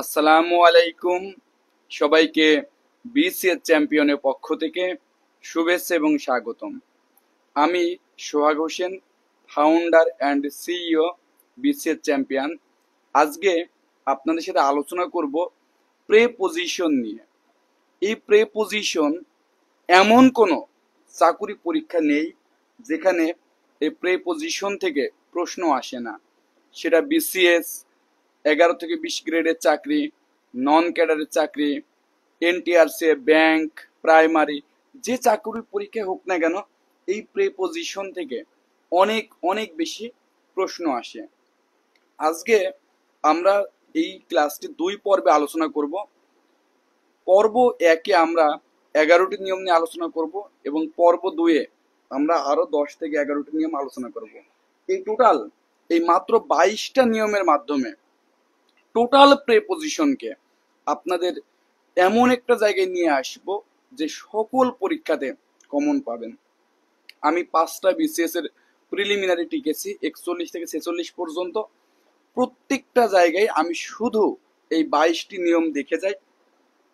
আসসালামু আলাইকুম। সবাইকে বিসিএস চ্যাম্পিয়নের পক্ষ থেকে শুভেচ্ছা এবং স্বাগতম। আমি Sohag Hossain, founder and CEO BCS champion. আজকে আপনাদের সাথে আলোচনা করব প্রেপোজিশন নিয়ে। এই প্রেপোজিশন এমন কোনো চাকুরি পরীক্ষা নেই যেখানে এই প্রেপোজিশন থেকে প্রশ্ন আসে না। সেটা বিসিএস 11 থেকে 20 গ্রেডের চাকরি, নন ক্যাডারের চাকরি, এনটিআরসি, ব্যাংক, প্রাইমারি, যে চাকরির পরীক্ষা হোক না কেন, এই প্রেপোজিশন থেকে অনেক অনেক বেশি প্রশ্ন আসে। আজকে আমরা এই ক্লাসটি 2 পর্বে আলোচনা করব। পর্ব 1-এ আমরা 11টি নিয়ম নিয়ে আলোচনা করব এবং পর্ব 2-এ আমরা আরো 10 থেকে 11টি নিয়ম আলোচনা করব। এই টোটাল এই মাত্র 22টা নিয়মের মাধ্যমে টোটাল প্রেপোজিশনকে আপনাদের এমন একটা জায়গায় নিয়ে আসবো যে সকল পরীক্ষাতে কমন পাবেন। আমি 5টা বিসিএস এর প্রিলিমিনারি টিকেছি 41 থেকে 46 পর্যন্ত। প্রত্যেকটা জায়গায় আমি শুধু এই 22টি নিয়ম দেখে যাই।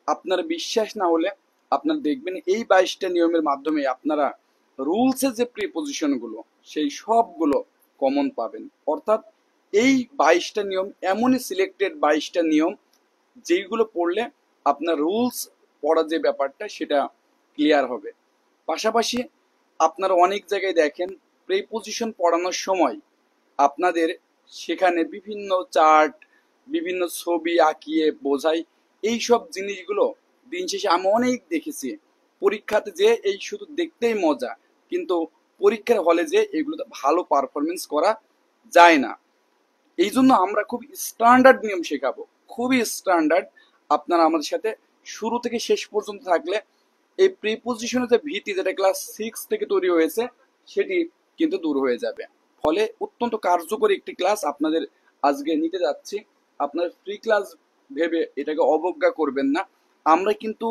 আপনার বিশ্বাস না হলে আপনারা দেখবেন এই 22টা নিয়মের মাধ্যমে আপনারা রুলসের যে প্রিপোজিশনগুলো সেই সবগুলো কমন পাবেন। অর্থাৎ এই 22টা নিয়ম এমনই সিলেক্টেড 22টা নিয়ম যেইগুলো পড়লে আপনার রুলস পড়া যে ব্যাপারটা সেটা ক্লিয়ার হবে। পাশাপাশি আপনারা অনেক জায়গায় দেখেন প্রিপোজিশন পড়ানোর সময় আপনাদের সেখানে বিভিন্ন চার্ট, বিভিন্ন ছবি আঁকিয়ে বোঝাই। এই সব জিনিসগুলো দিন শেষে আমি অনেক দেখেছি পরীক্ষাতে যে এই শুধু দেখতেই মজা, কিন্তু পরীক্ষার হলে যে এগুলোতে ভালো পারফরমেন্স করা যায় না। এই জন্য আমরা খুব স্ট্যান্ডার্ড নিয়ম শেখাবো, খুবই স্ট্যান্ডার্ড। আপনারা আমাদের সাথে শুরু থেকে শেষ পর্যন্ত থাকলে এই প্রিপোজিশনের যে ভীতি যেটা ক্লাস 6 থেকে তৈরি হয়েছে সেটি কিন্তু দূর হয়ে যাবে। ফলে অত্যন্ত কার্যকরী একটি ক্লাস আপনাদের আজকে নিতে যাচ্ছি। আপনার ফ্রি ক্লাস ভেবে এটাকে অবজ্ঞা করবেন না। আমরা কিন্তু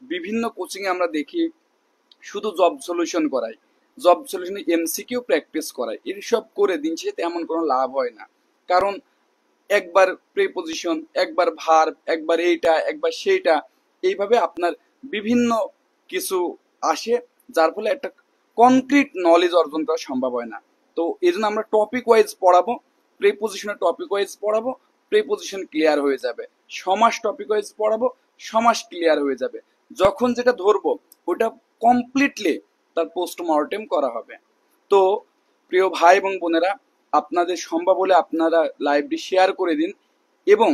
বিভিন্ন কোচিংয়ে আমরা দেখি শুধু জব সলিউশন করাই, জব সলিউশনে এমসিকিউ প্র্যাকটিস করাই। এসব করে দিন শেষে তেমন কোনো লাভ হয় না। কারণ একবার প্রিপোজিশন, একবার ভার্ব, একবার এইটা, একবার সেইটা, এইভাবে আপনার বিভিন্ন কিছু আসে যার ফলে একটা কনক্রিট নলেজ অর্জন করা সম্ভব হয় না। তো এই জন্য আমরা টপিক ওয়াইজ পড়াবো, প্রিপোজিশনের টপিক ওয়াইজ পড়াবো, প্রিপোজিশন ক্লিয়ার হয়ে যাবে। সমাস টপিক ওয়াইজ পড়াবো, সমাস ক্লিয়ার হয়ে যাবে। যখন যেটা ধরবো ওটা কমপ্লিটলি তার পোস্টমর্টেম করা হবে। তো প্রিয় ভাই এবং বোনেরা, আপনাদের সম্ভব হলে আপনারা লাইভটি শেয়ার করে দিন এবং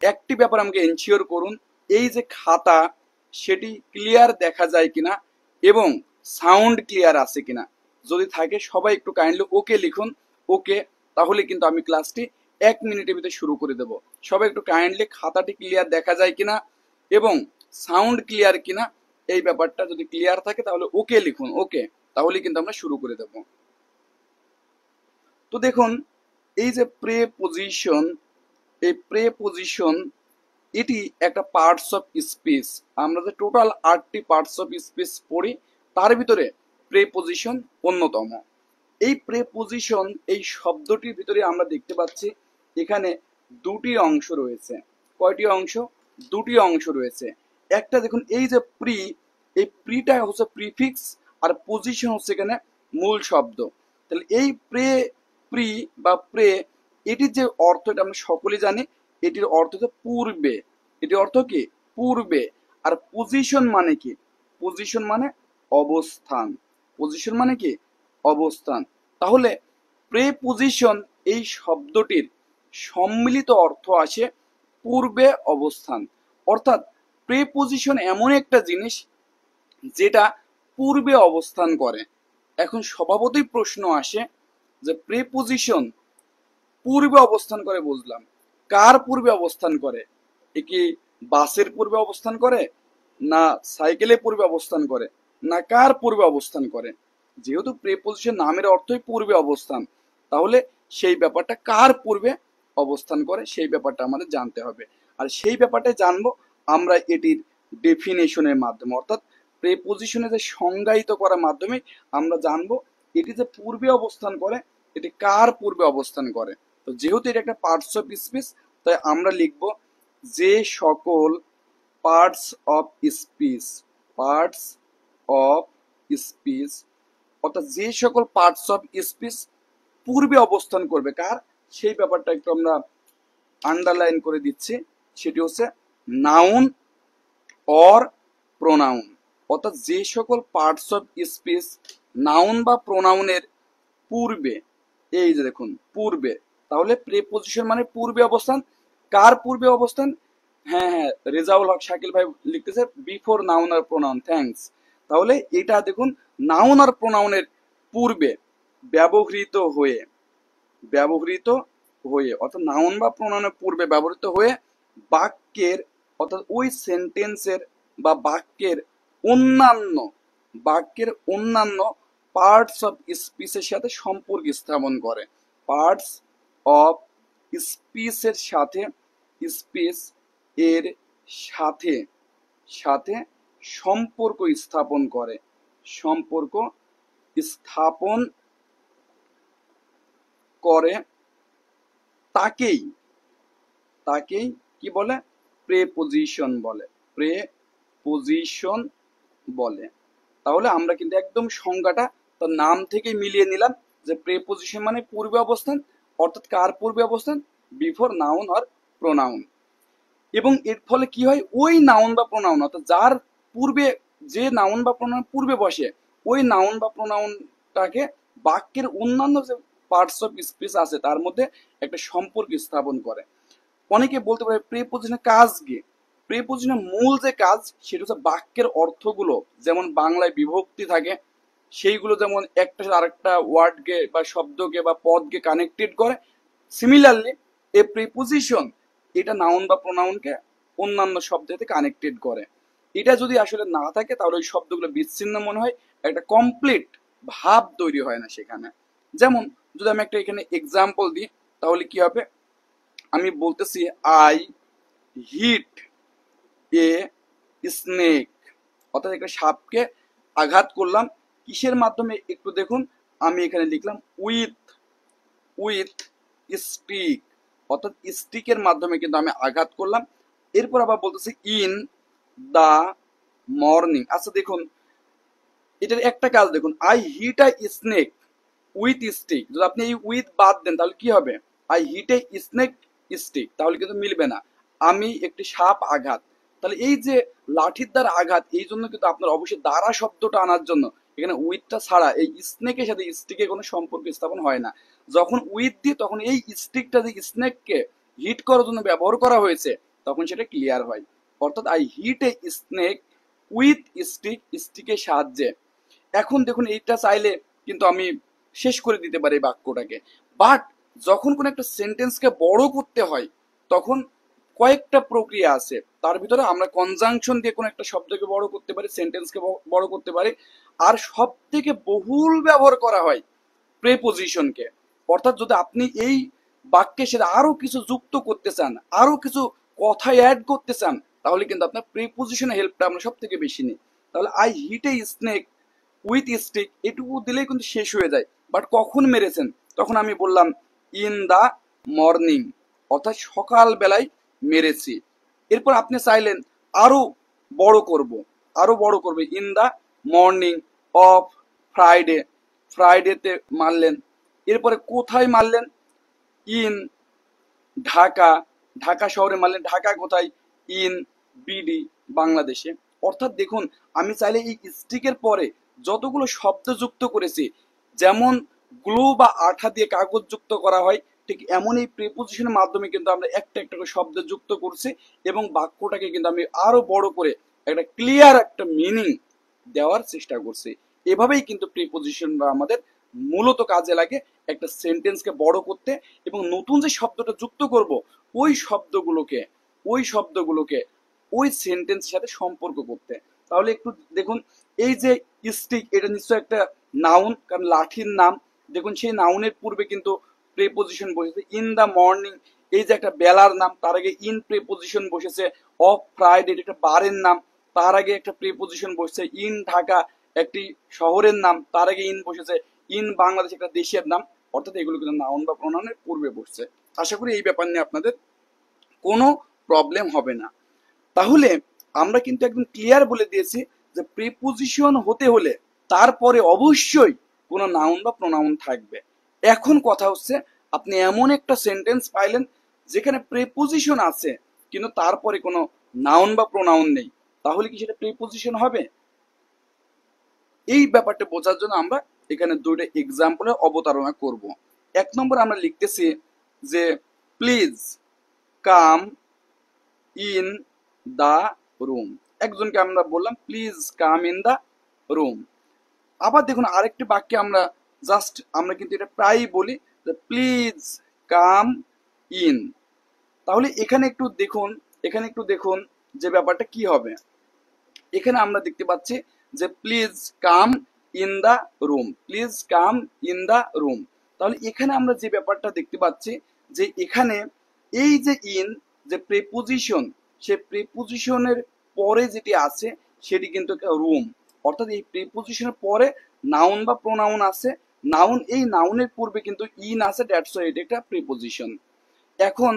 একটি ব্যাপার আমাকে এনশিওর করুন, এই যে খাতা সেটি ক্লিয়ার দেখা যায় কিনা এবং সাউন্ড ক্লিয়ার আছে কিনা। যদি থাকে সবাই একটু কাইন্ডলি ওকে লিখুন, ওকে, তাহলে কিন্তু আমি ক্লাসটি 1 মিনিটের ভিতরে শুরু করে দেব। সবাই একটু কাইন্ডলি খাতাটি ক্লিয়ার দেখা যায় কিনা এবং সাউন্ড ক্লিয়ার কিনা এই ব্যাপারটা যদি ক্লিয়ার থাকে তাহলে ওকে লিখুন, ওকে, তাহলে কিন্তু আমরা শুরু করে দেব। তো দেখুন, এই যে প্রেপোজিশন, এই প্রেপোজিশন এটি একটা পার্টস অফ স্পিচ। আমরা যে টোটাল 8টি পার্টস অফ স্পিচ পড়ি তার ভিতরে প্রেপোজিশন অন্যতম। এই প্রেপোজিশন এই শব্দটির ভিতরে আমরা দেখতে পাচ্ছি এখানে দুটি অংশ রয়েছে। কয়টি অংশ? দুটি অংশ রয়েছে। একটা দেখুন, এই যে প্রি, এই প্রিটা হচ্ছে প্রিফিক্স আর পজিশন হচ্ছে এখানে মূল শব্দ। তাহলে এই প্রি বা প্রে, এটির যে অর্থ এটা আমরা সকলেই জানি, এটির অর্থ হচ্ছে পূর্বে। এটির অর্থ কি? পূর্বে। আর পজিশন মানে কি? পজিশন মানে অবস্থান। পজিশন মানে কি? অবস্থান। তাহলে প্রেপোজিশন এই শব্দটির সম্মিলিত অর্থ আসে পূর্বে অবস্থান। অর্থাৎ প্রেপোজিশন এমন একটা জিনিস যেটা পূর্বে অবস্থান করে। এখন স্বভাবতই প্রশ্ন আসে যে প্রেপোজিশন পূর্বে অবস্থান করে বুঝলাম, কার পূর্বে অবস্থান করে? এ কি বাসের পূর্বে অবস্থান করে, না সাইকেলের পূর্বে অবস্থান করে, না কার পূর্বে অবস্থান করে? যেহেতু প্রেপোজিশন নামের অর্থই পূর্বে অবস্থান, তাহলে সেই ব্যাপারটা কার পূর্বে অবস্থান করে সেই ব্যাপারটা আমাদের জানতে হবে। আর সেই ব্যাপারটা জানবো আমরা এটির ডেফিনেশনের মাধ্যমে, অর্থাৎ প্রেপোজিশনে যে সংজ্ঞায়িত করার মাধ্যমে আমরা জানবো এটি যে পূর্বে অবস্থান করে এটি কার পূর্বে অবস্থান করে। তো যেহেতু এটা একটা পার্টস অফ স্পিচ, তাই আমরা লিখব যে সকল parts of speech, parts of speech, অর্থাৎ যে সকল পার্টস অফ স্পিচ পূর্বে অবস্থান করবে কার, সেই ব্যাপারটা একটু আমরা আন্ডারলাইন করে দিচ্ছি। সেটি হচ্ছে নাউন অর প্রোনাউন, অর্থাৎ যে সকল পার্টস অফ স্পিচ নাউন বা প্রোনাউনের পূর্বে, এই যে দেখুন পূর্বে, তাহলে প্রিপোজিশন মানে পূর্বে অবস্থান। কার পূর্বে অবস্থান? হ্যাঁ হ্যাঁ, রেজাউল হক শাকিল ভাই লিখতেছে বিফোর নাউন আর প্রোনাউন, থ্যাঙ্কস। তাহলে এটা দেখুন নাউন আর প্রোনাউনের পূর্বে ব্যবহৃত হয়ে, ব্যবহৃত হয়ে, অর্থাৎ নাউন বা প্রোনাউনের পূর্বে ব্যবহৃত হয়ে বাক্যের, অর্থাৎ ওই সেন্টেন্সের বা বাক্যের অন্যান্য, বাক্যের অন্যান্য পার্টস অফ স্পিচের সাথে সম্পর্ক স্থাপন করে। পার্টস অফ স্পিচের সাথে, স্পিচ এর সাথে, সাথে সম্পর্ক স্থাপন করে, সম্পর্ক স্থাপন করে, তাকেই, তাকেই কি বলে? প্রেপোজিশন বলে, প্রেপোজিশন বলে। তাহলে আমরা কিন্তু একদম সংজ্ঞাটা তার নাম থেকে মিলিয়ে নিলাম যে প্রেপোজিশন মানে পূর্বে অবস্থান, অর্থাৎ কার পূর্বে অবস্থান? Before noun or pronoun. এবং এর ফলে কি হয়, ওই নাউন বা প্রোনাউন, অর্থাৎ যার পূর্বে, যে নাউন বা প্রোনাউন পূর্বে বসে, ওই নাউন বা প্রোনাউনটাকে বাক্যের অন্যান্য যে পার্টস অফ স্পিচ আছে তার মধ্যে একটা সম্পর্ক স্থাপন করে। অনেকে বলতে পারে প্রিপোজিশনের কাজ কি? প্রিপোজিশনের মূল যে কাজ সেটা হচ্ছে বাক্যের অর্থগুলো, যেমন বাংলায় বিভক্তি থাকে সেইগুলো যেমন একটা আরেকটা ওয়ার্ডকে বা শব্দকে বা পদকে কানেক্টেড করে, সিমিলারলি এ প্রিপোজিশন এটা নাউন বা প্রোনাউনকে অন্যান্য শব্দতে কানেক্টেড করে। এটা যদি আসলে না থাকে তাহলে ওই শব্দগুলো বিচ্ছিন্ন মনে হয়, একটা কমপ্লিট ভাব তৈরি হয় না সেখানে। যেমন যদি আমি একটা এখানে এক্সাম্পল দিই তাহলে কি হবে, আমি বলতেছি আই হিট এ স্নেক, অর্থাৎ একটা সাপকে আঘাত করলাম। কিসের মাধ্যমে একটু দেখুন, আমি এখানে লিখলাম উইথ, উইথ স্টিক, অর্থাৎ স্টিকের মাধ্যমে কিন্তু আমি আঘাত করলাম। এরপর আবার বলতেছি ইন দা মর্নিং। আচ্ছা দেখুন এটার একটা কাজ দেখুন, I hit I snake with stick, যদি আপনি এই উইথ বাদ দেন তাহলে কি হবে? I hit a snake stick, তাহলে কিন্তু মিলবে না। আমি একটি সাপ আঘাত, তাহলে এই যে লাঠির দ্বারা আঘাত, এই জন্য কিন্তু আপনার অবশ্যই দ্বারা শব্দটা আনার জন্য এখানে উইথটা ছাড়া এই স্নেকের সাথে স্টিকের কোনো সম্পর্ক স্থাপন হয় না। যখন উইথ দিই তখন এই স্টিকটা যে স্নেককে হিট করার জন্য ব্যবহার করা হয়েছে তখন সেটা ক্লিয়ার হয়। অর্থাৎ I hit a snake with stick, স্টিকের সাহায্যে। এখন দেখুন এইটা চাইলে কিন্তু আমি শেষ করে দিতে পারি এই বাক্যটাকে, বাট যখন কোনো একটা সেন্টেন্সকে বড় করতে হয় তখন কয়েকটা প্রক্রিয়া আছে, তার ভিতরে আমরা কনজাংশন দিয়ে কোনো একটা শব্দকে বড় করতে পারি, সেন্টেন্সকে বড় করতে পারি। আর সব থেকে বহুল ব্যবহার করা হয় প্রেপোজিশনকে, অর্থাৎ যদি আপনি এই বাক্যের সাথে আরো কিছু যুক্ত করতে চান, আরো কিছু কথা অ্যাড করতে চান, তাহলে কিন্তু আপনার প্রিপোজিশনের হেল্পটা আমরা সব থেকে বেশি নিই। তাহলে I hit a snake with stick এটুকু দিলেই কিন্তু শেষ হয়ে যায়। বাট কখন মেরেছেন? তখন আমি বললাম ইন দা মর্নিং, অর্থাৎ সকাল বেলায় মেরেছি। এরপর আপনি চাইলেন আরো বড় করব, আরো বড় করবে in the morning of Friday, ফ্রাইডেতে মারলেন। এরপরে কোথায় মারলেন? ইন ঢাকা, ঢাকা শহরে মারলেন। ঢাকা কোথায়? ইন বিডি, বাংলাদেশে। অর্থাৎ দেখুন আমি চাইলে এই স্টিকের পরে যতগুলো শব্দ যুক্ত করেছি, যেমন গ্লু বা আঠা দিয়ে কাগজ যুক্ত করা হয়, ঠিক এমন এই প্রিপোজিশনের মাধ্যমে কিন্তু আমরা একটা একটা করে শব্দ যুক্ত করছি এবং বাক্যটাকে কিন্তু আমি আরো বড় করে একটা ক্লিয়ার একটা মিনিং দেওয়ার চেষ্টা করছি। এভাবেই কিন্তু প্রিপোজিশনরা আমাদের মূলত কাজে লাগে একটা সেন্টেন্সকে বড় করতে এবং নতুন যে শব্দটা যুক্ত করব ওই শব্দগুলোকে, ওই শব্দগুলোকে ওই সেন্টেন্সের সাথে সম্পর্ক করতে। তাহলে একটু দেখুন এই যে স্টিক, এটা নিশ্চয় একটা নাউন, কারণ লাঠির নাম। দেখুন সেই নাউনের পূর্বে কিন্তু প্রেপোজিশন বসেছে ইন দা মর্নিং, এই যে একটা বেলার নাম তার আগে ইন প্রেপোজিশন বসেছে। অফ ফ্রাইডে একটা বারের নাম, তার আগে একটা প্রিপোজিশন বসেছে। ইন ঢাকা একটি শহরের নাম, তার আগে ইন বসেছে। ইন বাংলাদেশ একটা দেশের নাম, অর্থাৎ এগুলো কিন্তু নাউন বা প্রোনাউনের পূর্বে বসছে। আশা করি এই ব্যাপার নিয়ে আপনাদের কোনো প্রবলেম হবে না। তাহলে আমরা কিন্তু একদম ক্লিয়ার বলে দিয়েছি যে প্রিপোজিশন হতে হলে তারপরে অবশ্যই কোনো নাউন বা প্রোনাউন থাকবে। এখন কথা হচ্ছে আপনি এমন একটা সেন্টেন্স পাইলেন যেখানে প্রিপোজিশন আছে কিন্তু তারপরে কোনো নাউন বা প্রোনাউন নেই, তাহলে কি সেটা প্রিপোজিশন হবে? এই ব্যাপারটা বোঝার জন্য আমরা এখানে দুইটা এক্সাম্পলের অবতারণা করব। 1 নম্বর আমরা লিখতেছি যে please come in the room. একজনকে আমরা বললাম please come in the room. আবার দেখুন আরেকটি বাক্যে আমরা কিন্তু এটা প্রায়ই বলি যে প্লিজ কাম ইন। তাহলে এখানে একটু দেখুন যে ব্যাপারটা কি হবে। এখানে আমরা দেখতে পাচ্ছি যে please come in the room, please come in the room. তাহলে এখানে আমরা যে ব্যাপারটা দেখতে পাচ্ছি যে এখানে এই যে ইন যে প্রিপোজিশন, সে প্রিপোজিশনের পরে যেটি আছে সেটি কিন্তু একটা রুম, অর্থাৎ এই প্রিপোজিশনের পরে নাউন বা প্রোনাউন আছে। এই নাউনের পূর্বে কিন্তু ইন আছে, দ্যাটস ওয়াই এটা একটা প্রিপোজিশন। এখন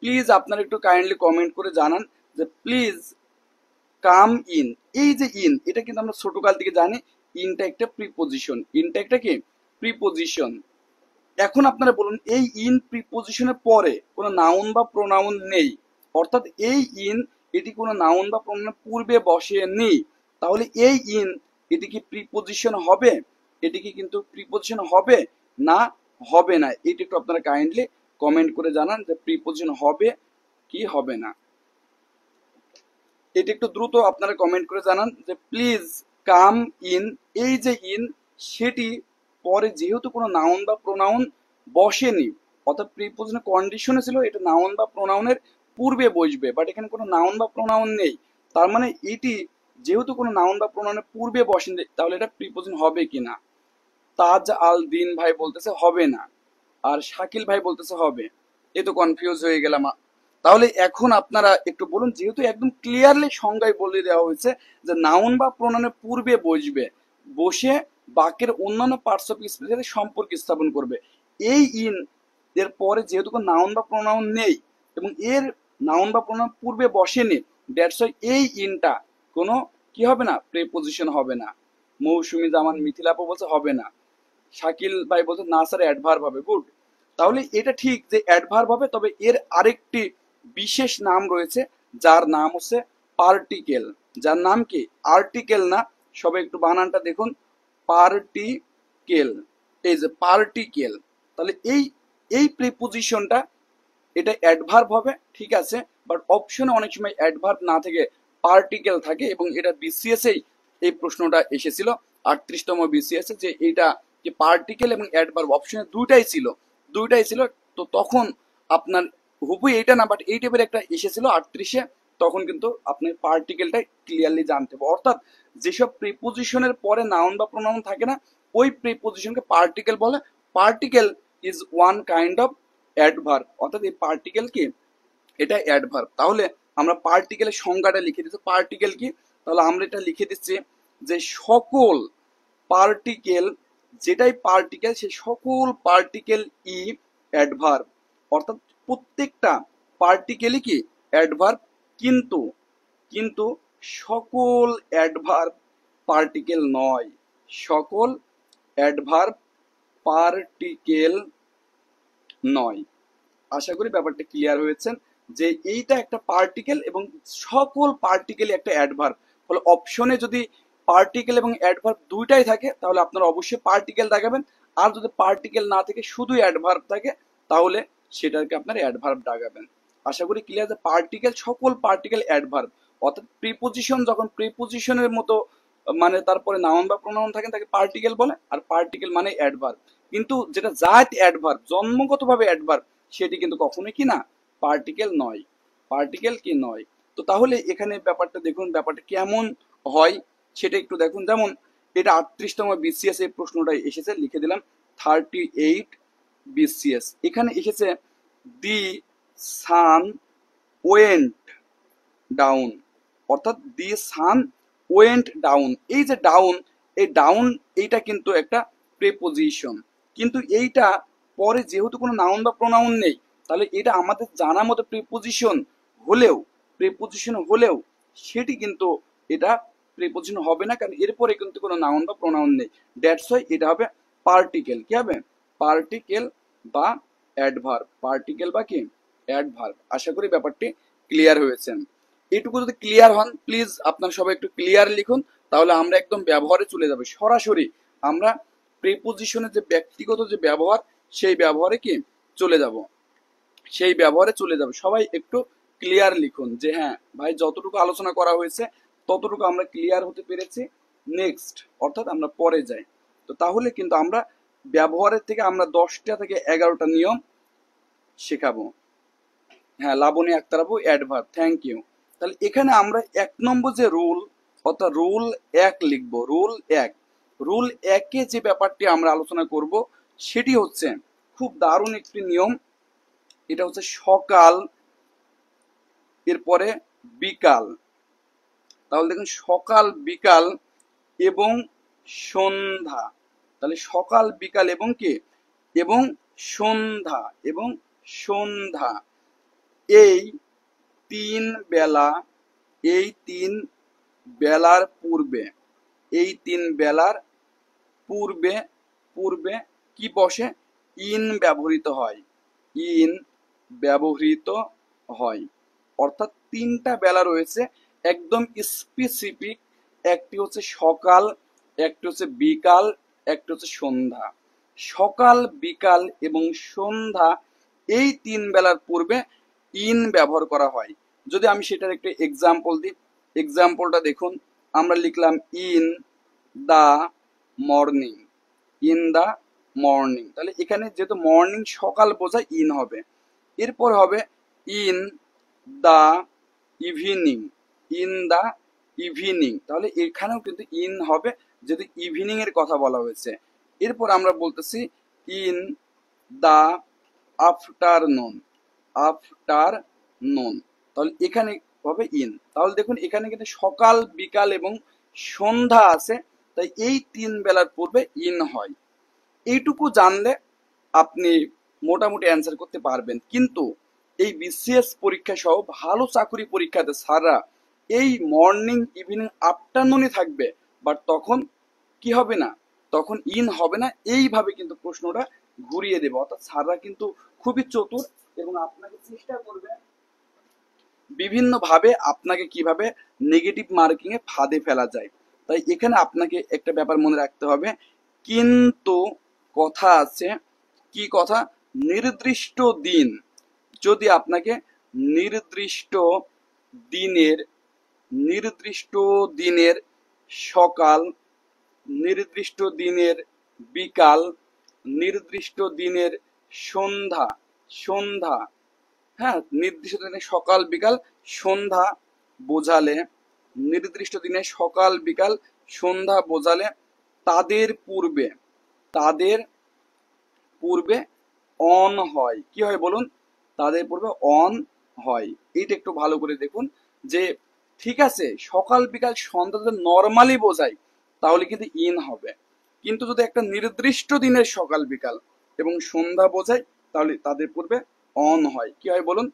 প্লিজ আপনারা একটু কাইন্ডলি কমেন্ট করে জানান যে প্লিজ কাম ইন, এই যে ইন এটা কিন্তু আমরা ছোটকাল থেকে জানি ইনটা একটা প্রিপোজিশন, ইনটা একটা কি প্রিপোজিশন। এখন আপনারা বলুন এই ইন প্রিপোজিশনের পরে কোনো নাউন বা প্রোনাউন নেই, অর্থাৎ এই ইন এটি কোনো নাউন বা প্রোনাউনের পূর্বে বসে নেই, তাহলে এই ইন এটি কি প্রিপোজিশন হবে? এটি কি কিন্তু প্রিপোজিশন হবে না হবে না? এটি একটু আপনারা কাইন্ডলি কমেন্ট করে জানান যে প্রিপোজিশন হবে কি হবে না। এটা একটু দ্রুত আপনারা কমেন্ট করে জানান যে প্লিজ কাম ইন, এই যে ইন সেটি পরে যেহেতু কোনো নাউন বা প্রোনাউন বসেনি, অর্থাৎ প্রিপোজিশন কন্ডিশনে ছিল এটা নাউন বা প্রোনাউনের পূর্বে বসবে, বাট এখানে কোনো নাউন বা প্রোনাউন নেই, তার মানে এটি যেহেতু কোনো নাউন বা প্রোনাউনের পূর্বে বসেনি তাহলে এটা প্রিপোজিশন হবে কিনা। তাজ আল দিন ভাই বলতেছে হবে না, আর শাকিল ভাই বলতেছে হবে। এ তো কনফিউজ হয়ে গেলাম। তাহলে এখন আপনারা একটু বলুন, যেহেতু একদম ক্লিয়ারলি সংজ্ঞায় বলে দেওয়া হয়েছে যে নাউন বা প্রোনাউনের পূর্বে বসবে, বসে বাক্যের অন্যান্য পার্টস অফ স্পিচের সাথে সম্পর্ক স্থাপন করবে। এই ইন এর পরে যেহেতু কোনো নাউন বা প্রোনাউন নেই এবং এর নাউন বা প্রোনাউন পূর্বে বসেনি, দ্যাটস ওয়াই এই ইনটা কোনো কি হবে না, প্রিপোজিশন হবে না। মৌসুমী জামান মিথিলাপু বলছে হবে না, শাকিল ভাই বলছে না স্যার অ্যাডভার্ব হবে। গুড, তাহলে এটা ঠিক যে অ্যাডভার্ব হবে, তবে এর আরেকটি বিশেষ নাম রয়েছে যার নাম হচ্ছে পার্টিকেল। যার নাম কি আর্টিকেল না, সবাই একটু বানানটা দেখুন, পার্টিকেল। এই যে পার্টিকেল, তাহলে এই এই প্রিপোজিশনটা এটা অ্যাডভার্ব হবে, ঠিক আছে, বাট অপশনে অনেক সময় অ্যাডভার্ব না থেকে পার্টিকেল থাকে, এবং এটা বিসিএস এই প্রশ্নটা এসেছিল 38তম বিসিএস যে এইটা যে পার্টিকেল এবং অ্যাডভার্ব অপশনে দুইটাই ছিল। তো তখন আপনার হুবই এইটা না, বাট এই টাইপের একটা এসেছিল 38-এ, তখন কিন্তু আপনি পার্টিকেলটা ক্লিয়ারলি জানতে হবে। অর্থাৎ যেসব প্রিপোজিশনের পরে নাউন বা প্রোনাউন থাকে না, ওই প্রিপোজিশনকে পার্টিকেল বলে। Particle is one kind of adverb, অর্থাৎ এই পার্টিকেল কি এটা অ্যাডভার্ব। তাহলে আমরা পার্টিকেলের সংজ্ঞাটা লিখে দিচ্ছি। পার্টিকেল কি, তাহলে আমরা এটা লিখে দিচ্ছি যে সকল পার্টিকেল, যেটাই পার্টিকেল সেই সকল পার্টিকেল ই অ্যাডভার্ব, অর্থাৎ প্রত্যেকটা পার্টিকেলই কি অ্যাডভার্ব, কিন্তু কিন্তু সকল অ্যাডভার্ব পার্টিকেল নয়, সকল অ্যাডভার্ব পার্টিকেল নয়। আশা করি ব্যাপারটা ক্লিয়ার হয়েছে যে এইটা একটা পার্টিকেল এবং সকল পার্টিকেল একটা অ্যাডভার্ব। ফলে অপশনে যদি পার্টিকেল এবং অ্যাডভার্ব দুইটাই থাকে তাহলে আপনারা অবশ্যই পার্টিকেল দেখাবেন, আর যদি পার্টিকেল না থেকে শুধু অ্যাডভার্ব থাকে তাহলে সেটাকে আপনারা অ্যাডভার্ব দেখাবেন। আশা করি ক্লিয়ার যে পার্টিকেল, সকল পার্টিকেল অ্যাডভার্ব, অর্থাৎ প্রিপোজিশন যখন প্রিপোজিশনের মতো মানে তারপরে নাউন বা প্রোনাউন থাকে তাকে পার্টিকেল বলে, আর পার্টিকেল মানে অ্যাডভার্ব। কিন্তু যেটা জাত অ্যাডভার্ব, জন্মগতভাবে অ্যাডভার্ব, সেটি কিন্তু কখনোই কি না পার্টিকেল নয়, পার্টিকেল কি নয়। তো তাহলে এখানে ব্যাপারটা দেখুন, ব্যাপারটা কেমন হয় সেটা একটু দেখুন। যেমন এটা 38তম বিসিএস এই প্রশ্নটা এসেছে, লিখে দিলাম 38 বিসিএস। এখানে এসেছে দি সান ওয়েন্ট ডাউন, অর্থাৎ দি সান ওয়েন্ট ডাউন। এই যে ডাউন, এই ডাউন এইটা কিন্তু একটা প্রিপোজিশন, কিন্তু এইটা পরে যেহেতু কোনো নাউন বা প্রোনাউন নেই তাহলে এটা আমাদের জানা মতো প্রিপোজিশন হলেও সেটি কিন্তু এটা প্রিপোজিশন হবে না, কারণ এরপরে কিন্তু কোনো নাউন বা প্রোনাউন নেই। দ্যাটস ওয়াই এটা হবে পার্টিকেল। কি হবে? পার্টিকেল বা অ্যাডভার্ব। পার্টিকেল বা কি? অ্যাডভার্ব। আশা করি ব্যাপারটি ক্লিয়ার হয়েছে। এটুকু যদি ক্লিয়ার হন, প্লিজ আপনারা সবাই একটু ক্লিয়ার লিখুন, তাহলে আমরা একদম ব্যবহারে চলে যাব। সরাসরি আমরা প্রিপোজিশনের যে ব্যক্তিগত যে ব্যবহার, সেই ব্যবহারে কি চলে যাব, সবাই একটু ক্লিয়ার লিখুন যে হ্যাঁ ভাই, যতটুকু আলোচনা করা হয়েছে ততটুকু আমরা ক্লিয়ার হতে পেরেছি। নেক্সট, অর্থাৎ আমরা পরে যাই। তো তাহলে কিন্তু আমরা ব্যবহারের থেকে আমরা 10টা থেকে 11টা নিয়ম শেখাবো। হ্যাঁ, লাবণী আক্তার আপু, অ্যাডভার্ব, থ্যাংক ইউ। তাহলে এখানে আমরা 1 নম্বর যে রুল, অর্থাৎ রুল 1 লিখবো। রুল 1-এ যে ব্যাপারটি আমরা আলোচনা করব সেটি হচ্ছে খুব দারুণ একটি নিয়ম। এটা হচ্ছে সকাল, এরপরে বিকাল। তাহলে দেখুন, সকাল, বিকাল এবং সন্ধ্যা। তাহলে সকাল, বিকাল এবং কি? এবং সন্ধ্যা। এই তিন বেলা, এই তিন বেলার পূর্বে, পূর্বে কি বসে? ইন ব্যবহৃত হয়। অর্থাৎ 3টা বেলা রয়েছে একদম স্পেসিফিক। একটি হচ্ছে সকাল, একটি হচ্ছে বিকাল, একটি হচ্ছে সন্ধ্যা। সকাল, বিকাল এবং সন্ধ্যা, এই 3 বেলার পূর্বে ইন ব্যবহার করা হয়। যদি আমি সেটার একটা এক্সাম্পল দিই, এক্সাম্পলটা দেখুন। আমরা লিখলাম ইন দা মর্নিং, তাহলে এখানে যেহেতু মর্নিং সকাল বোঝায়, ইন হবে। এরপর হবে ইন দা ইভিনিং, তাহলে এখানেও কিন্তু ইন হবে, যেহেতু ইভিনিং এর কথা বলা হয়েছে। এরপর আমরা বলতেছি ইন দা আফটারনুন, তাহলে এখানে হবে ইন। তাহলে দেখুন, এখানে কিন্তু সকাল, বিকাল এবং সন্ধ্যা আছে, তাই এই 3 বেলার পূর্বে ইন হয়। এইটুকু জানলে আপনি মোটামুটি অ্যান্সার করতে পারবেন। কিন্তু এই বিসিএস পরীক্ষা সহ ভালো চাকরি পরীক্ষাতে স্যাররা এই মর্নিং, ইভিনিং, আফটারনুনে থাকবে, বাট তখন কি হবে না, তখন ইন হবে না। এইভাবে কিন্তু প্রশ্নটা ঘুরিয়ে দেবে। অর্থাৎ স্যাররা কিন্তু খুবই চতুর এবং আপনাকে চেষ্টা করবে বিভিন্ন ভাবে আপনাকে কিভাবে নেগেটিভ মার্কিং এ ফাঁদে ফেলা যায়। তাই এখানে আপনাকে একটা ব্যাপার মনে রাখতে হবে, কিন্তু কথা আছে। কি কথা? নির্দিষ্ট দিন। যদি আপনাকে নির্দিষ্ট দিনের সকাল, নির্দিষ্ট দিনের বিকাল, নির্দিষ্ট দিনের সন্ধ্যা, হ্যাঁ, নির্দিষ্ট দিনে সকাল, বিকাল, সন্ধ্যা বোঝালে, নির্দিষ্ট দিনে সকাল, বিকাল, সন্ধ্যা বোঝালে তাদের পূর্বে অন হয়। কি হয় বলুন? তাদের পূর্বে অন হয়। এইটা একটু ভালো করে দেখুন যে ঠিক আছে, সকাল, বিকাল, সন্ধ্যা যদি নর্মালি বোঝায় তাহলে কিন্তু ইন হবে, কিন্তু যদি একটা নির্দিষ্ট দিনের সকাল, বিকাল এবং সন্ধ্যা বোঝায় তাহলে তাদের পূর্বে অন হয়। কি হয় বলুন?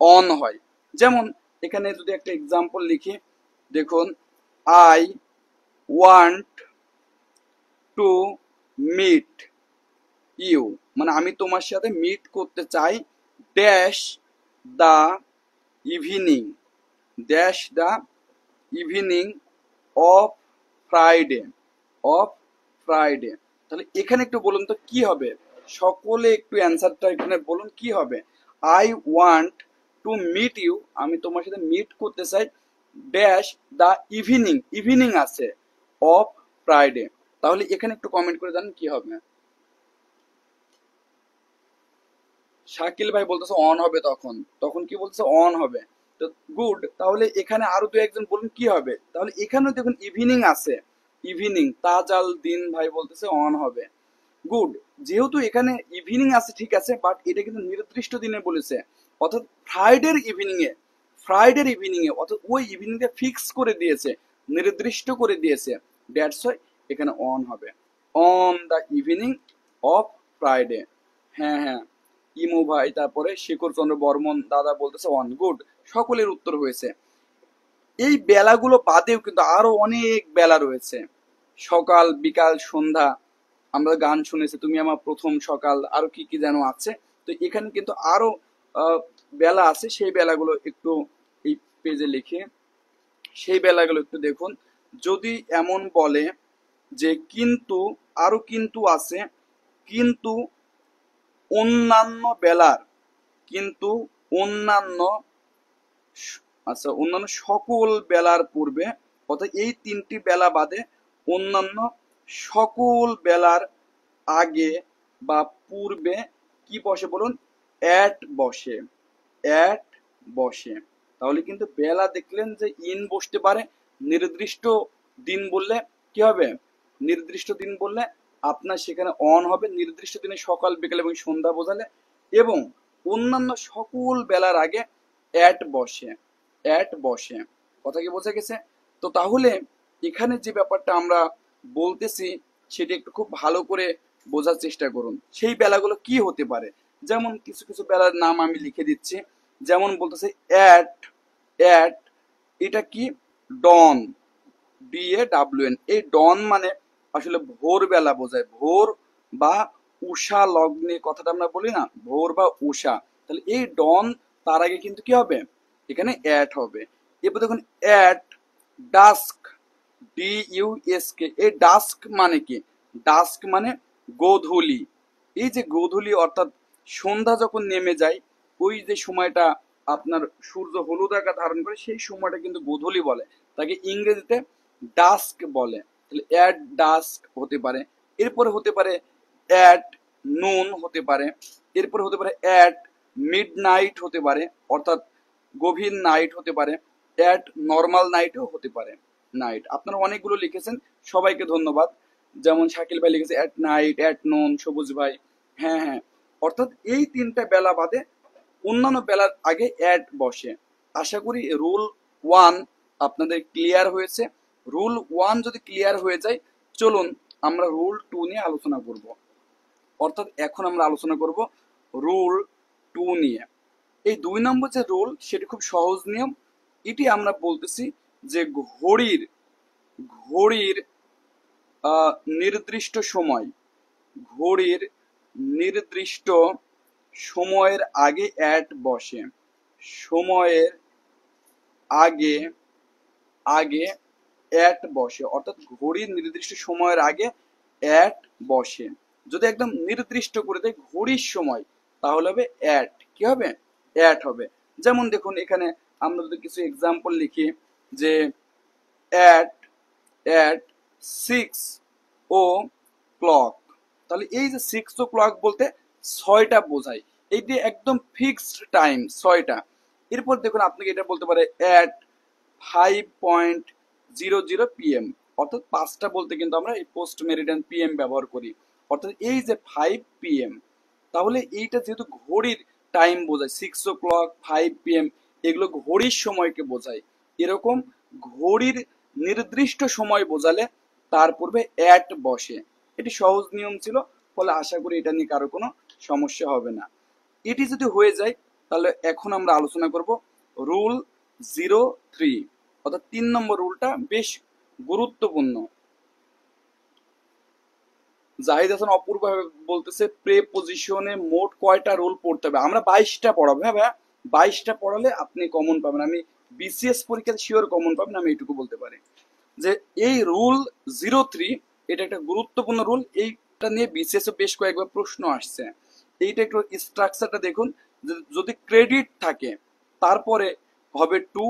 অন হয়। যেমন এখানে যদি একটা এক্সাম্পল লিখি, দেখুন, I want to meet you, মানে আমি তোমার সাথে মিট করতে চাই, dash the evening, of Friday. তাহলে এখানে একটু বলুন তো কি হবে? সকলে একটু অ্যান্সারটা এখানে বলুন কি হবে। I want to meet you, আমি তোমার সাথে মিট করতে চাই, ড্যাশ দা ইভিনিং আছে, অফ ফ্রাইডে। তাহলে এখানে একটু কমেন্ট করে জানেন কি হবে। শাকিল ভাই বলতেছে অন হবে, তখন কি বলতেছে? অন হবে। তো গুড। তাহলে এখানে আরো 2-1 জন বলুন কি হবে। তাহলে এখানেও দেখুন ইভিনিং আছে, তাজাল দিন ভাই বলতেছে অন হবে। গুড। যেহেতু এখানে ইভিনিং আছে, ঠিক আছে, বাট এটা কিন্তু নির্দিষ্ট দিনে বলেছে, অর্থাৎ ফ্রাইডের ইভিনিং এ, অর্থাৎ ওই ইভিনিংটা ফিক্স করে দিয়েছে, নির্দিষ্ট করে দিয়েছে। দ্যাটস ওয়াই এখানে অন হবে, on the evening of Friday. হ্যাঁ, ইমু ভাই, তারপরে শেখর চন্দ্র বর্মন দাদা বলতেছে অন, গুড, সকলের উত্তর হয়েছে। এই বেলাগুলো বাদেও কিন্তু আরো অনেক বেলা রয়েছে, সকাল বিকাল সন্ধ্যা, আমরা গান শুনেছি তুমি আমার প্রথম সকাল, আরো কি কি যেন আছে। তো এখানে কিন্তু আরো বেলা আছে, সেই বেলাগুলো একটু এই পেজে লিখে সেই বেলাগুলো একটু দেখুন। যদি এমন বলে যে কিন্তু, আরো কিন্তু আছে, কিন্তু অন্যান্য বেলার, কিন্তু অন্যান্য আচ্ছা অন্যান্য সকল বেলার পূর্বে, অর্থাৎ এই তিনটি বেলা বাদে অন্যান্য সকল বেলার আগে বা পূর্বে কি বসে বলুন, অ্যাট বসে, অ্যাট বসে। তাহলে কিন্তু বেলা দেখলেন যে ইন বসতে পারে, নির্দিষ্ট দিন বললে কি হবে, নির্দিষ্ট দিন বললে আপনার সেখানে অন হবে, নির্দিষ্ট দিনে সকাল বিকেল এবং সন্ধ্যা বোঝালে, এবং অন্যান্য সকল বেলার আগে অ্যাট বসে, অ্যাট বসে। কথা কি বোঝা গেছে? তো তাহলে এখানে যে ব্যাপারটা আমরা বলতেছি সেটা একটু খুব ভালো করে বোঝার চেষ্টা করুন। সেই বেলাগুলো কি হতে পারে, যেমন কিছু কিছু বেলার নাম আমি লিখে দিচ্ছি। যেমন বলতেছে অ্যাট, অ্যাট, এটা কি, ডন, DAWN। এই ডন মানে আসলে ভোরবেলা বোঝায়, ভোর বা উষা লগ্নে, কথাটা আমরা বলি না, ভোর বা উষা। তাহলে এই ডন, তার আগে কিন্তু কি হবে, এখানে অ্যাট হবে। এরপর দেখুন অ্যাট ডাস্ক, DUSK, এই ডাস্ক মানে কি, ডাস্ক মানে গোধূলি। এই যে গোধূলি অর্থাৎ সন্ধ্যা যখন নেমে যায়, ওই যে সময়টা আপনার সূর্য হলুদ আকার ধারণ করে, সেই সময়টা কিন্তু গোধূলি বলে, তাকে ইংরেজিতে ডাস্ক বলে। তাহলে অ্যাট ডাস্ক হতে পারে। এরপরে হতে পারে অ্যাট নুন হতে পারে। এরপরে হতে পারে অ্যাট মিড নাইট হতে পারে, অর্থাৎ গভীর নাইট হতে পারে। অ্যাট নর্মাল নাইটও হতে পারে, নাইট। আপনারা অনেকগুলো লিখেছেন, সবাইকে ধন্যবাদ। যেমন শাকিল ভাই লিখেছে অ্যাট নাইট, অ্যাট নুন, সবুজ ভাই, হ্যাঁ হ্যাঁ। অর্থাৎ এই তিনটা বেলা বাদে অন্যান্য বেলার আগে অ্যাট বসে। আশা করি রুল 1 আপনাদের ক্লিয়ার হয়েছে। রুল 1 যদি ক্লিয়ার হয়ে যায়, চলুন আমরা রুল 2 নিয়ে আলোচনা করব। অর্থাৎ এখন আমরা আলোচনা করব রুল 2 নিয়ে। এই 2 নম্বর যে রুল, সেটি খুব সহজ নিয়ম। এটি আমরা বলতেছি যে ঘড়ির, ঘড়ির নির্দিষ্ট সময়, ঘড়ির নির্দিষ্ট সময়ের আগে অ্যাট বসে, সময়ের আগে, আগে অ্যাট বসে। অর্থাৎ ঘড়ির নির্দিষ্ট সময়ের আগে অ্যাট বসে। যদি একদম নির্দিষ্ট করে দেয় ঘড়ির সময়, তাহলে হবে অ্যাট, কি হবে, অ্যাট হবে। যেমন দেখুন এখানে আমরা যদি কিছু এক্সাম্পল লিখি যে অ্যাট, অ্যাট 6 o'clock, তাহলে এই যে 6 o'clock বলতে 6টা বোঝায়, এইটি একদম ফিক্সড টাইম 6টা। এরপর দেখুন আপনাকে এটা বলতে পারে অ্যাট 5:00 PM, অর্থাৎ 5টা বলতে কিন্তু আমরা এই পোস্ট মেরিডিয়ান PM ব্যবহার করি, অর্থাৎ এই যে 5 PM। তাহলে এইটা যেহেতু ঘড়ির টাইম বোঝায়, 6 o'clock, 5 PM, এগুলো ঘড়ির সময়কে বোঝায়। এরকম ঘড়ির নির্দিষ্ট সময় বোঝালে তার পূর্বে অ্যাট বসে। এটি সহজ নিয়ম ছিল, ফলে আশা করি এটা নিয়ে কারো কোনো সমস্যা হবে না। এটি যদি হয়ে যায়, তাহলে এখন আমরা আলোচনা করব রুল 03, অর্থাৎ 3 নম্বর রুলটা বেশ গুরুত্বপূর্ণ। জাহিদ হাসান অপূর্ব বলতেছে প্রেপোজিশনে মোট কয়টা রুল পড়তে হবে? আমরা 22টা পড়াবো। হ্যাঁ ভাইয়া, 22টা পড়ালে আপনি কমন পাবেন। আমি BCS পরীক্ষাতে শিওর কমন পাবেন, আমি এইটুকু বলতে পারি। যে এই রুল 03, এটা একটা গুরুত্বপূর্ণ রুল। এইটা নিয়ে BCS এ বেশ কয়েকবার প্রশ্ন আসছে। এইটা একটু স্ট্রাকচারটা দেখুন। যদি ক্রেডিট থাকে তারপরে হবে টু,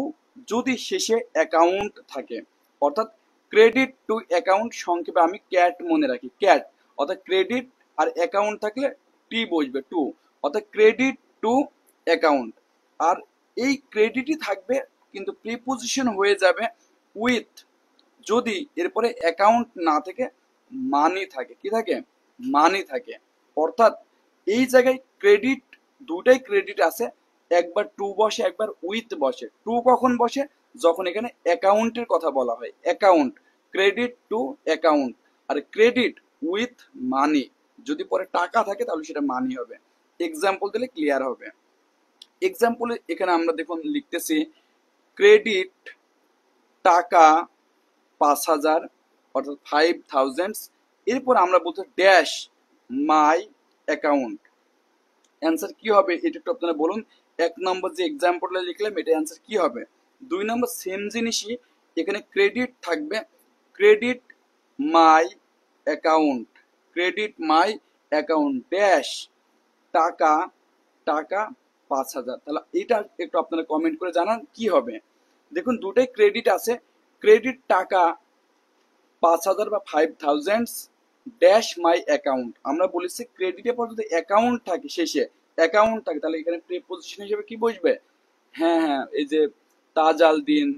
যদি শেষে অ্যাকাউন্ট থাকে, অর্থাৎ ক্রেডিট টু অ্যাকাউন্ট, সংক্ষেপে আমি ক্যাট মনে রাখি, ক্যাট। অর্থাৎ ক্রেডিট আর অ্যাকাউন্ট থাকলে টি বসবে, টু, অর্থাৎ ক্রেডিট টু অ্যাকাউন্ট। আর এই ক্রেডিটই থাকবে, কিন্তু প্রিপোজিশন হয়ে যাবে উইথ, যদি এরপরে অ্যাকাউন্ট না থেকে মানি থাকে। কি থাকে? মানি থাকে। অর্থাৎ এই জায়গায় ক্রেডিট, দুটাই ক্রেডিট আছে, একবার টু বসে একবার উইথ বসে। টু কখন বসে? যখন এখানে অ্যাকাউন্টের কথা বলা হয়, অ্যাকাউন্ট, ক্রেডিট টু অ্যাকাউন্ট। আর ক্রেডিট উইথ মানি, যদি পরে টাকা থাকে তাহলে সেটা মানি হবে। এক্সাম্পল দিলে ক্লিয়ার হবে। এক্সাম্পলে এখানে আমরা দেখুন লিখতেছি ক্রেডিট টাকা 5,000 অর্থাৎ 5,000। এরপর আমরা বলতে ড্যাশ মাই অ্যাকাউন্ট। অ্যান্সার কি হবে এটা একটু আপনারা বলুন। 1 নম্বর যে এক্সাম্পলটা লিখলাম এটা অ্যান্সার কি হবে? 2 নম্বর সেম জিনিসই এখানে ক্রেডিট থাকবে, credit my account, credit my account dash টাকা, টাকা 5,000। তাহলে এটা একটু আপনারা কমেন্ট করে জানান কি হবে। দেখুন দুটাই ক্রেডিট আছে, ক্রেডিট টাকা 5,000 বা 5,000 ড্যাশ মাই অ্যাকাউন্ট। আমরা বলেছি ক্রেডিটের পর যদি অ্যাকাউন্ট থাকে, শেষে অ্যাকাউন্ট থাকে, তাহলে এখানে প্রিপোজিশন হিসেবে কি বসবে? হ্যাঁ হ্যাঁ, এই যে তাজাল দিন,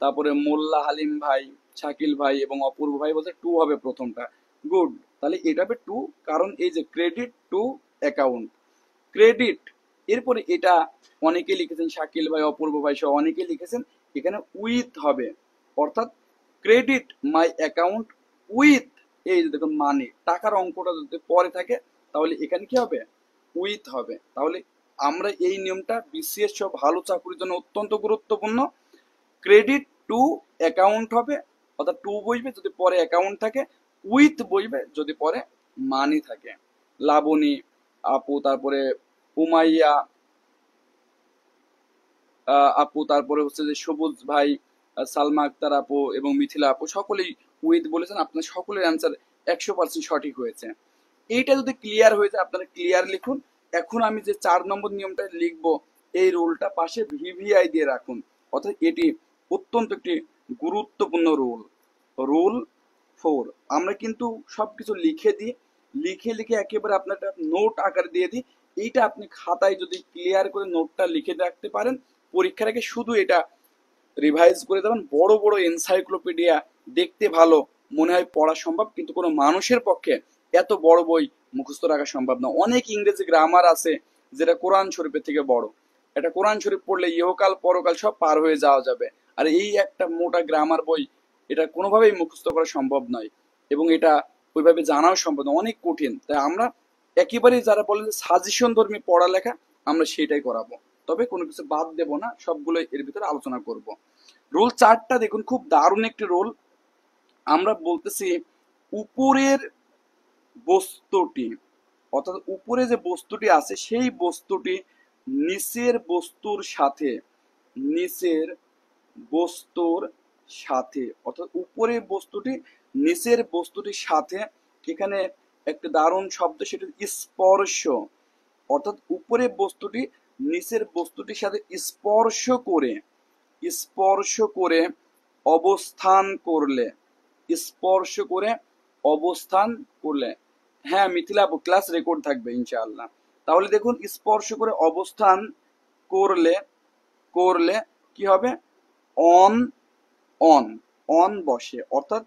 তারপরে মোল্লা হালিম ভাই, শাকিল ভাই এবং অপূর্ব ভাই বলতে টু হবে প্রথমটা। গুড, তাহলে এটা হবে টু, কারণ এই যে ক্রেডিট টু অ্যাকাউন্ট, ক্রেডিট। এরপরে এটা অনেকে লিখেছেন, শাকিল ভাই, অপূর্ব ভাই সহ অনেকে লিখেছেন, এখানে উইথ হবে, অর্থাৎ ক্রেডিট মাই অ্যাকাউন্ট উইথ, এই যে দেখুন মানি, টাকার অঙ্কটা যদি পরে থাকে তাহলে এখানে কি হবে? উইথ হবে। তাহলে আমরা এই নিয়মটা বিসিএস সহ ভালো চাকরির জন্য অত্যন্ত গুরুত্বপূর্ণ। ক্রেডিট টু অ্যাকাউন্ট হবে, অর্থাৎ টু বসবে যদি পরে অ্যাকাউন্ট থাকে, উইথ বসবে যদি পরে মানি থাকে। লাবণী আপু, তারপরে উমাইয়া আপু, তারপরে হচ্ছে যে সবুজ ভাই, সালমা আক্তার আপু এবং মিথিলা আপু সকলেই উইথ বলেছেন। আপনার সকলের অ্যান্সার 100% সঠিক হয়েছে। এইটা যদি ক্লিয়ার হয়ে যায় আপনারা ক্লিয়ার লিখুন। এখন আমি যে 4 নম্বর নিয়মটা লিখবো, এই রুলটা পাশে ভিভিআই দিয়ে রাখুন, অর্থাৎ এটি অত্যন্ত একটি গুরুত্বপূর্ণ রুল। রুল 4 আমরা কিন্তু সবকিছু লিখে দিই, লিখে লিখে একেবারে আপনার একটা নোট আকার দিয়ে দিই। এইটা আপনি খাতায় যদি ক্লিয়ার করে নোটটা লিখে রাখতে পারেন, পরীক্ষার আগে শুধু এটা রিভাইজ করে দেবেন। বড় বড় এনসাইক্লোপিডিয়া দেখতে ভালো মনে হয়, পড়া সম্ভব, কিন্তু কোনো মানুষের পক্ষে এত বড় বই মুখস্থ রাখা সম্ভব না। অনেক ইংরেজি গ্রামার আছে যেটা কোরআন শরীফের থেকে বড়। এটা কোরআন শরীফ পড়লে ইহকাল পরকাল সব পার হয়ে যাওয়া যাবে। আর এই একটা মোটা গ্রামার বই, এটা কোনোভাবেই মুখস্থ করা সম্ভব নয়, এবং এটা ওইভাবে জানাও সম্ভব না, অনেক কঠিন। তাই আমরা একেবারেই যারা বলেন সাজেশন ধর্মী পড়ালেখা, আমরা সেটাই করাবো, তবে কোনো কিছু বাদ দেব না, সবগুলো এর ভিতরে আলোচনা করব। রুল 4টা দেখুন, খুব দারুণ একটি রুল। আমরা বলতেছি উপরের বস্তুটি, অর্থাৎ উপরে যে বস্তুটি আছে সেই বস্তুটি নিচের বস্তুর সাথে, নিচের বস্তুর সাথে, অর্থাৎ উপরের বস্তুটি নিচের বস্তুটির সাথে, এখানে একটা দারুণ শব্দ, সেটা স্পর্শ, অর্থাৎ উপরের বস্তুটি নিচের বস্তুটির সাথে স্পর্শ করে, স্পর্শ করে অবস্থান করলে, স্পর্শ করে অবস্থান করলে। হ্যাঁ মিথিলা আপু, ক্লাস রেকর্ড থাকবে ইনশাআল্লাহ। তাহলে দেখুন স্পর্শ করে অবস্থান করলে, করলে কি হবে? অন, অন, অন বসে, অর্থাৎ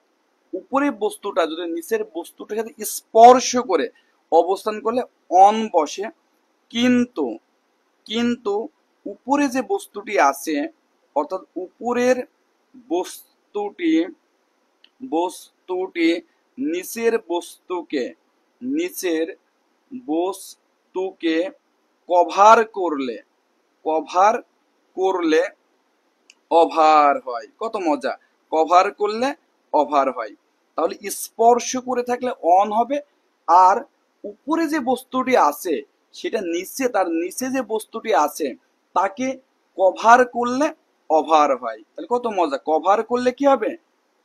উপরের বস্তুটা যদি নিচের বস্তুটার সাথে স্পর্শ করে অবস্থান করলে অন বসে। কিন্তু, কিন্তু উপরে যে বস্তুটি আছে, অর্থাৎ উপরের বস্তুটি, বস্তুটি নিচের বস্তুকে, নিচের বস্তুকে কভার করলে, কভার করলে অভার হয়। কত মজা, কভার করলে অভার হয়। তাহলে স্পর্শ করে থাকলে অন হবে, আর উপরে যে বস্তুটি আছে সেটা নিচে, তার নিচে যে বস্তুটি আছে তাকে কভার করলে অভার হয়। তাহলে কত মজা, কভার করলে কি হবে?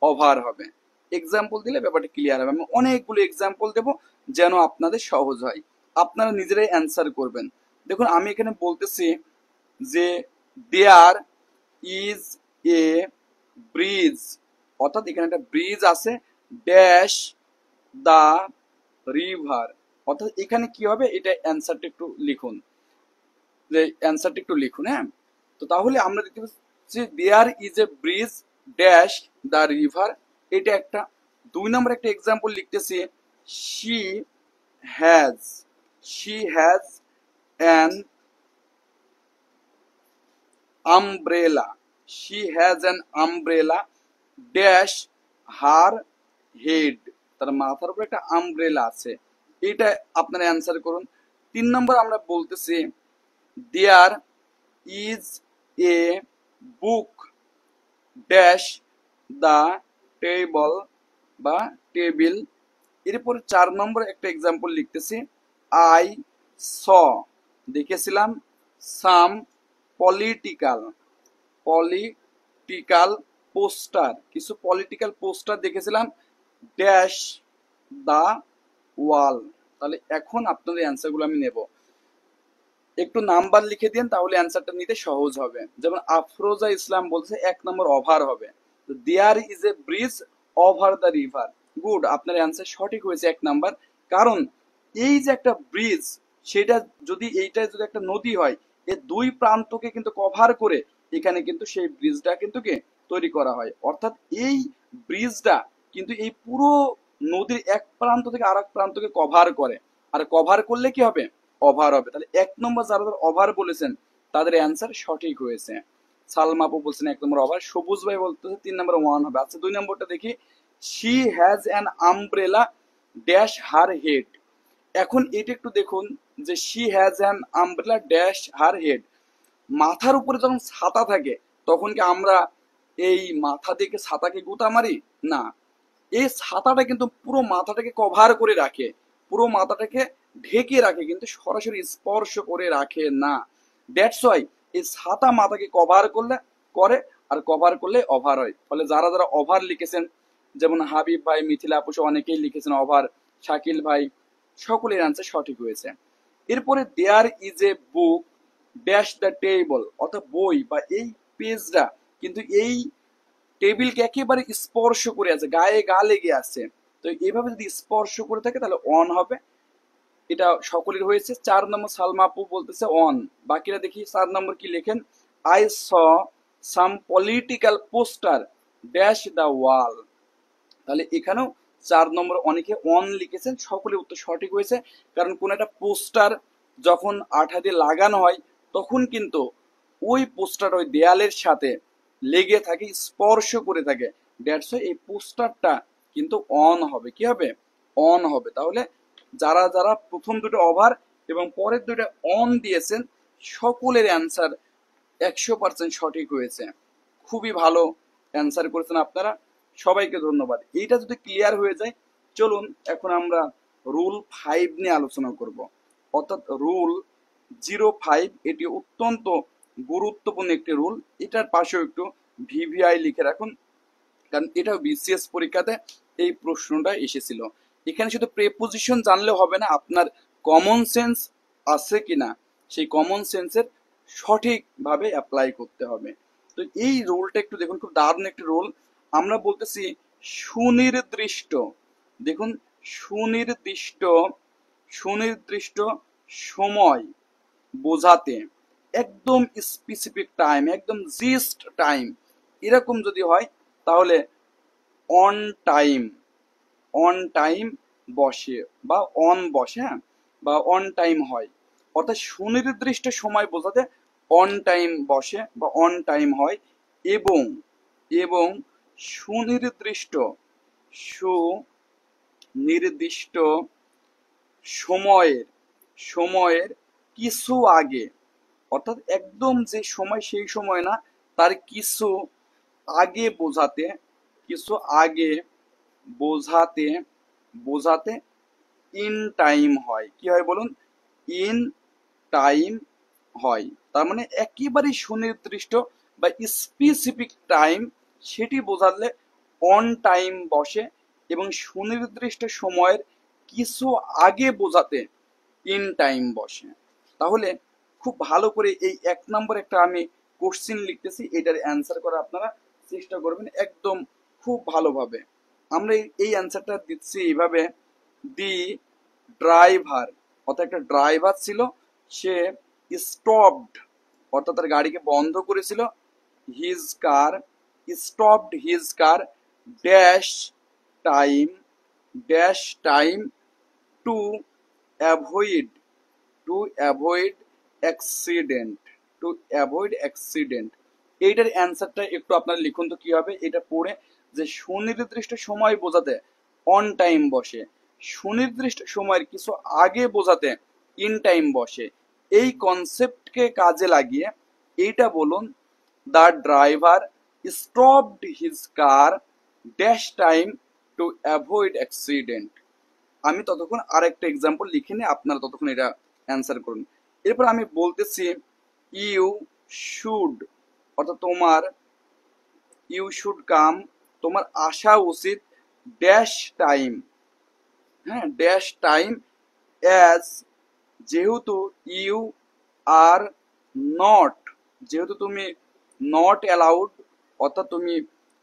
অভার হবে। এক্সাম্পল দিলে ব্যাপারটা ক্লিয়ার হবে। আমি অনেকগুলো এক্সাম্পল দেব যেন আপনাদের সহজ হয়, আপনারা নিজেরাই অ্যান্সার করবেন। দেখুন আমি এখানে বলতেছি যে দেয়ার ইজ এ ব্রিজ, অর্থাৎ এখানে একটা ব্রিজ আছে, ড্যাশ দা রিভার, অর্থাৎ এখানে কি হবে, এটা অ্যান্সারটা একটু লিখুন, যে অ্যান্সারটা একটু লিখুন। হ্যাঁ, তো তাহলে আমরা দেখতে পাচ্ছি there is a bridge dash the river, এটা একটা। 2 নম্বর একটা এক্সাম্পল লিখতেছি, she has, she has an umbrella, she has an umbrella dash her head, তার মাথার উপর একটা আমব্রেলা আছে। এটা আপনারা অ্যান্সার করুন। 3 নম্বর আমরা বলতেছি there is a book dash the table বা টেবিল। এরপর 4 নম্বর একটা এক্সাম্পল লিখতেছি আই স দেখেছিলাম সাম পলিটিক্যাল পলিটিক্যাল পোস্টার কিছু পলিটিক্যাল পোস্টার দেখেছিলাম ড্যাশ দা ওয়াল। তাহলে এখন আপনাদের অ্যান্সারগুলো আমি নেব, একটু নাম্বার লিখে দিন তাহলে অ্যান্সারটা নিতে সহজ হবে। যেমন আফরোজা ইসলাম বলছে 1 নম্বর ওভার হবে, there is a bridge over the river. Good, আপনার অ্যান্সার সঠিক হয়েছে 1 নাম্বার। কারণ এই যে একটা ব্রিজ, সেটা যদি এইটা যদি একটা নদী হয়, এর দুই প্রান্তকে কিন্তু কভার করে এখানে কিন্তু সেই ব্রিজটা কিন্তু কে তৈরি করা হয়। অর্থাৎ এই ব্রিজটা কিন্তু এই পুরো নদীর এক প্রান্ত থেকে আরেক প্রান্তকে কভার করে, আর কভার করলে কি হবে, ওভার হবে। তাহলে 1 নম্বর যারা ওভার বলেছেন তাদের অ্যান্সার সঠিক হয়েছে। সালমা আপু বলছেন 1 নম্বর ওভার, সবুজ ভাই বলতেছে 3 নম্বর 1 হবে। আচ্ছা 2 নম্বরটা দেখি, she has an umbrella dash her head. এখন এটা একটু দেখুন যে she has an umbrella dash her head, মাথার উপরে যখন ছাতা থাকে তখন কি আমরা এই মাথা থেকে ছাতাকে গুতা মারি না, এই ছাতাটা কিন্তু পুরো মাথাটাকে কভার করে রাখে, পুরো মাথাটাকে ঢেকে রাখে, কিন্তু সরাসরি স্পর্শ করে রাখে না। দ্যাটস ওয়াই এই ছাতা মাথাকে কভার করলে করে, আর কভার করলে ওভার হয়। ফলে যারা যারা ওভার লিখেছেন, যেমন হাবিব ভাই, মিথিলা আপু অনেকেই লিখেছেন ওভার, শাকিল ভাই, সকলের অ্যান্সার সঠিক হয়েছে। এরপরে there is a book dash the table, অর্থাৎ বই বা এই পেজটা কিন্তু এই টেবিলকে একেবারে স্পর্শ করে আছে, গায়ে গা লেগে আছে। তো এইভাবে যদি স্পর্শ করে থাকে তাহলে অন হবে, এটা সকলের হয়েছে। 4 নম্বর সালমা আপু বলতেছে অন, বাকিরা দেখি 4 নম্বর কি লেখেন, I saw some political poster dash the wall. তাহলে এখানেও 4 নম্বর অনেকে অন লিখেছেন, সকলের উত্তর সঠিক হয়েছে। কারণ কোন একটা পোস্টার যখন আঠা দিয়ে লাগানো হয় তখন কিন্তু ওই পোস্টার ওই দেয়ালের সাথে লেগে থাকে, স্পর্শ করে থাকে, দ্যাটস ওয়াই এই পোস্টারটা কিন্তু অন হবে, কি হবে, অন হবে। তাহলে যারা যারা প্রথম দুটো ওভার এবং পরের দুটো অন দিয়েছেন সকলের অ্যান্সার 100% সঠিক হয়েছে। খুবই ভালো অ্যান্সার করেছেন আপনারা, সবাইকে ধন্যবাদ। এইটা যদি ক্লিয়ার হয়ে যায়, চলুন এখন আমরা রুল 5 নিয়ে আলোচনা করব। অর্থাৎ রুল 05, এটি অত্যন্ত গুরুত্বপূর্ণ একটি রুল। এটার পাশেও একটু ভিভিআই লিখে রাখুন, কারণ এটাও বিসিএস পরীক্ষাতে এই প্রশ্নটা এসেছিল। এখানে শুধু প্রেপোজিশন জানলে হবে না, আপনার কমন সেন্স আছে কিনা সেই কমন সেন্সের সঠিকভাবে অ্যাপ্লাই করতে হবে। তো এই রুলটা একটু দেখুন, খুব দারুণ একটি রুল। আমরা বলতেছি সুনির্দিষ্ট, দেখুন সুনির্দিষ্ট, সুনির্দিষ্ট সময় বোঝাতে, একদম স্পেসিফিক টাইম, একদম জিস্ট টাইম, এরকম যদি হয় তাহলে অন টাইম, অন টাইম বসে বা অন বসে, হ্যাঁ, বা অন টাইম হয়। অর্থাৎ সুনির্দিষ্ট সময় বোঝাতে অন টাইম বসে বা অন টাইম হয়, এবং এবং সুনির্দিষ্ট সুনির্দিষ্ট সময়ের সময়ের কিছু আগে, অর্থাৎ একদম যে সময় সেই সময় না, তার কিছু আগে বোঝাতে, কিছু আগে বোঝাতে বোঝাতে ইন টাইম হয়। কি হয় বলুন, ইন টাইম হয়। তার মানে একেবারে সুনির্দিষ্ট বা স্পেসিফিক টাইম সেটি বোঝালে অন টাইম বসে, এবং সুনির্দিষ্ট সময়ের কিছু আগে বোঝাতে ইন টাইম বসে। তাহলে খুব ভালো করে এই 1 নম্বর একটা আমি কোশ্চিন লিখতেছি, এটার অ্যান্সার করা আপনারা চেষ্টা করবেন একদম খুব ভালোভাবে। আমরা এই অ্যান্সারটা দিচ্ছি এইভাবে, দি ড্রাইভার, অর্থাৎ একটা ড্রাইভার ছিল, সে স্টপড, অর্থাৎ তার গাড়িকে বন্ধ করেছিল, his car, stopped his car dash time, dash time to avoid, to avoid accident, to avoid accident. এইটার অ্যান্সারটা একটু আপনারা লিখুন তো কি হবে এটা পড়ে, যে সুনির্দিষ্ট সময় বোঝাতে অন টাইম বসে, সুনির্দিষ্ট সময়ের কিছু আগে বোঝাতে ইন টাইম বসে। এই কনসেপ্টকে কাজে লাগিয়ে এইটা বলুন, the driver stopped his car dash time to avoid accident. আমি ততক্ষণ আরেকটা এক্সাম্পল লিখে নিই, আপনারা ততক্ষণ এটা অ্যান্সার করুন। এরপর আমি বলতেছি ইউ শুড, অর্থাৎ তোমার ইউ শুড কাম, তোমার আসা উচিত ড্যাশ টাইম, হ্যাঁ ড্যাশ টাইম, অ্যাজ যেহেতু ইউ আর নট, যেহেতু তুমি নট অ্যালাউড, অর্থাৎ তুমি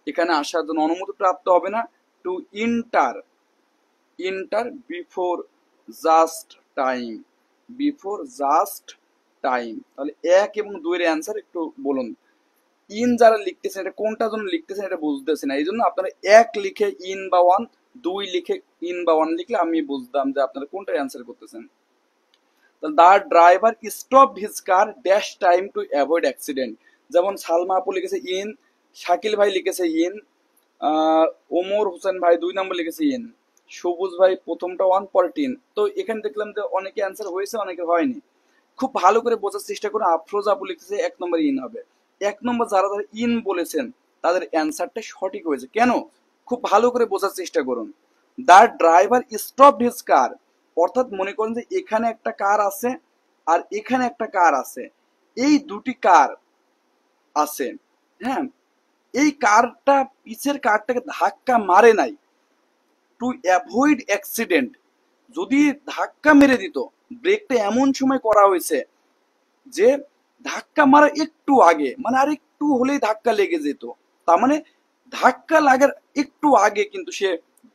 এখানে আসার জন্য অনুমতি প্রাপ্ত হবে না, to enter, enter before just time, before just time. তাহলে 1 এবং 2 এর অ্যান্সার একটু বলুন। ইন যারা লিখতেছেন এটা কোনটার জন্য লিখতেছেন এটা বুঝতেছি না, এই জন্য আপনারা 1 লিখে ইন বা 1, 2 লিখে ইন বা 1 লিখলে আমি বুঝতাম যে আপনারা কোনটা অ্যান্সার করতেছেন। The driver stopped his car dash time to avoid accident. যেমন সালমা আপু লিখেছে ইন, শাকিল ভাই লিখেছে ইন, ওমর হোসেন ভাই 2 নম্বর লিখেছে ইন, সবুজ ভাই প্রথমটা 1 পরে 10। তো এখানে দেখলাম যে অনেকে অ্যান্সার হয়েছে অনেকে হয়নি। খুব ভালো করে বোঝার চেষ্টা করুন। আফরোজ আপু লিখেছে 1 নম্বর ইন হবে। 1 নম্বর যারা যারা ইন বলেছেন তাদের অ্যান্সারটা সঠিক হয়েছে। কেন? খুব ভালো করে বোঝার চেষ্টা করুন। দ্য ড্রাইভার স্টপড হিজ কার, অর্থাৎ মনে করেন যে এখানে একটা কার আছে আর এখানে একটা কার আছে, এই দুটি কার আছে, হ্যাঁ এই কারটা পিছের কারটাকে ধাক্কা মারে নাই টু অ্যাভয়েড অ্যাক্সিডেন্ট। যদি ধাক্কা মেরে দিত, ব্রেকটা এমন সময় করা হয়েছে যে ধাক্কা মারা একটু আগে, মানে আর একটু হলেই ধাক্কা লেগে যেত, তার মানে ধাক্কা লাগার একটু আগে কিন্তু সে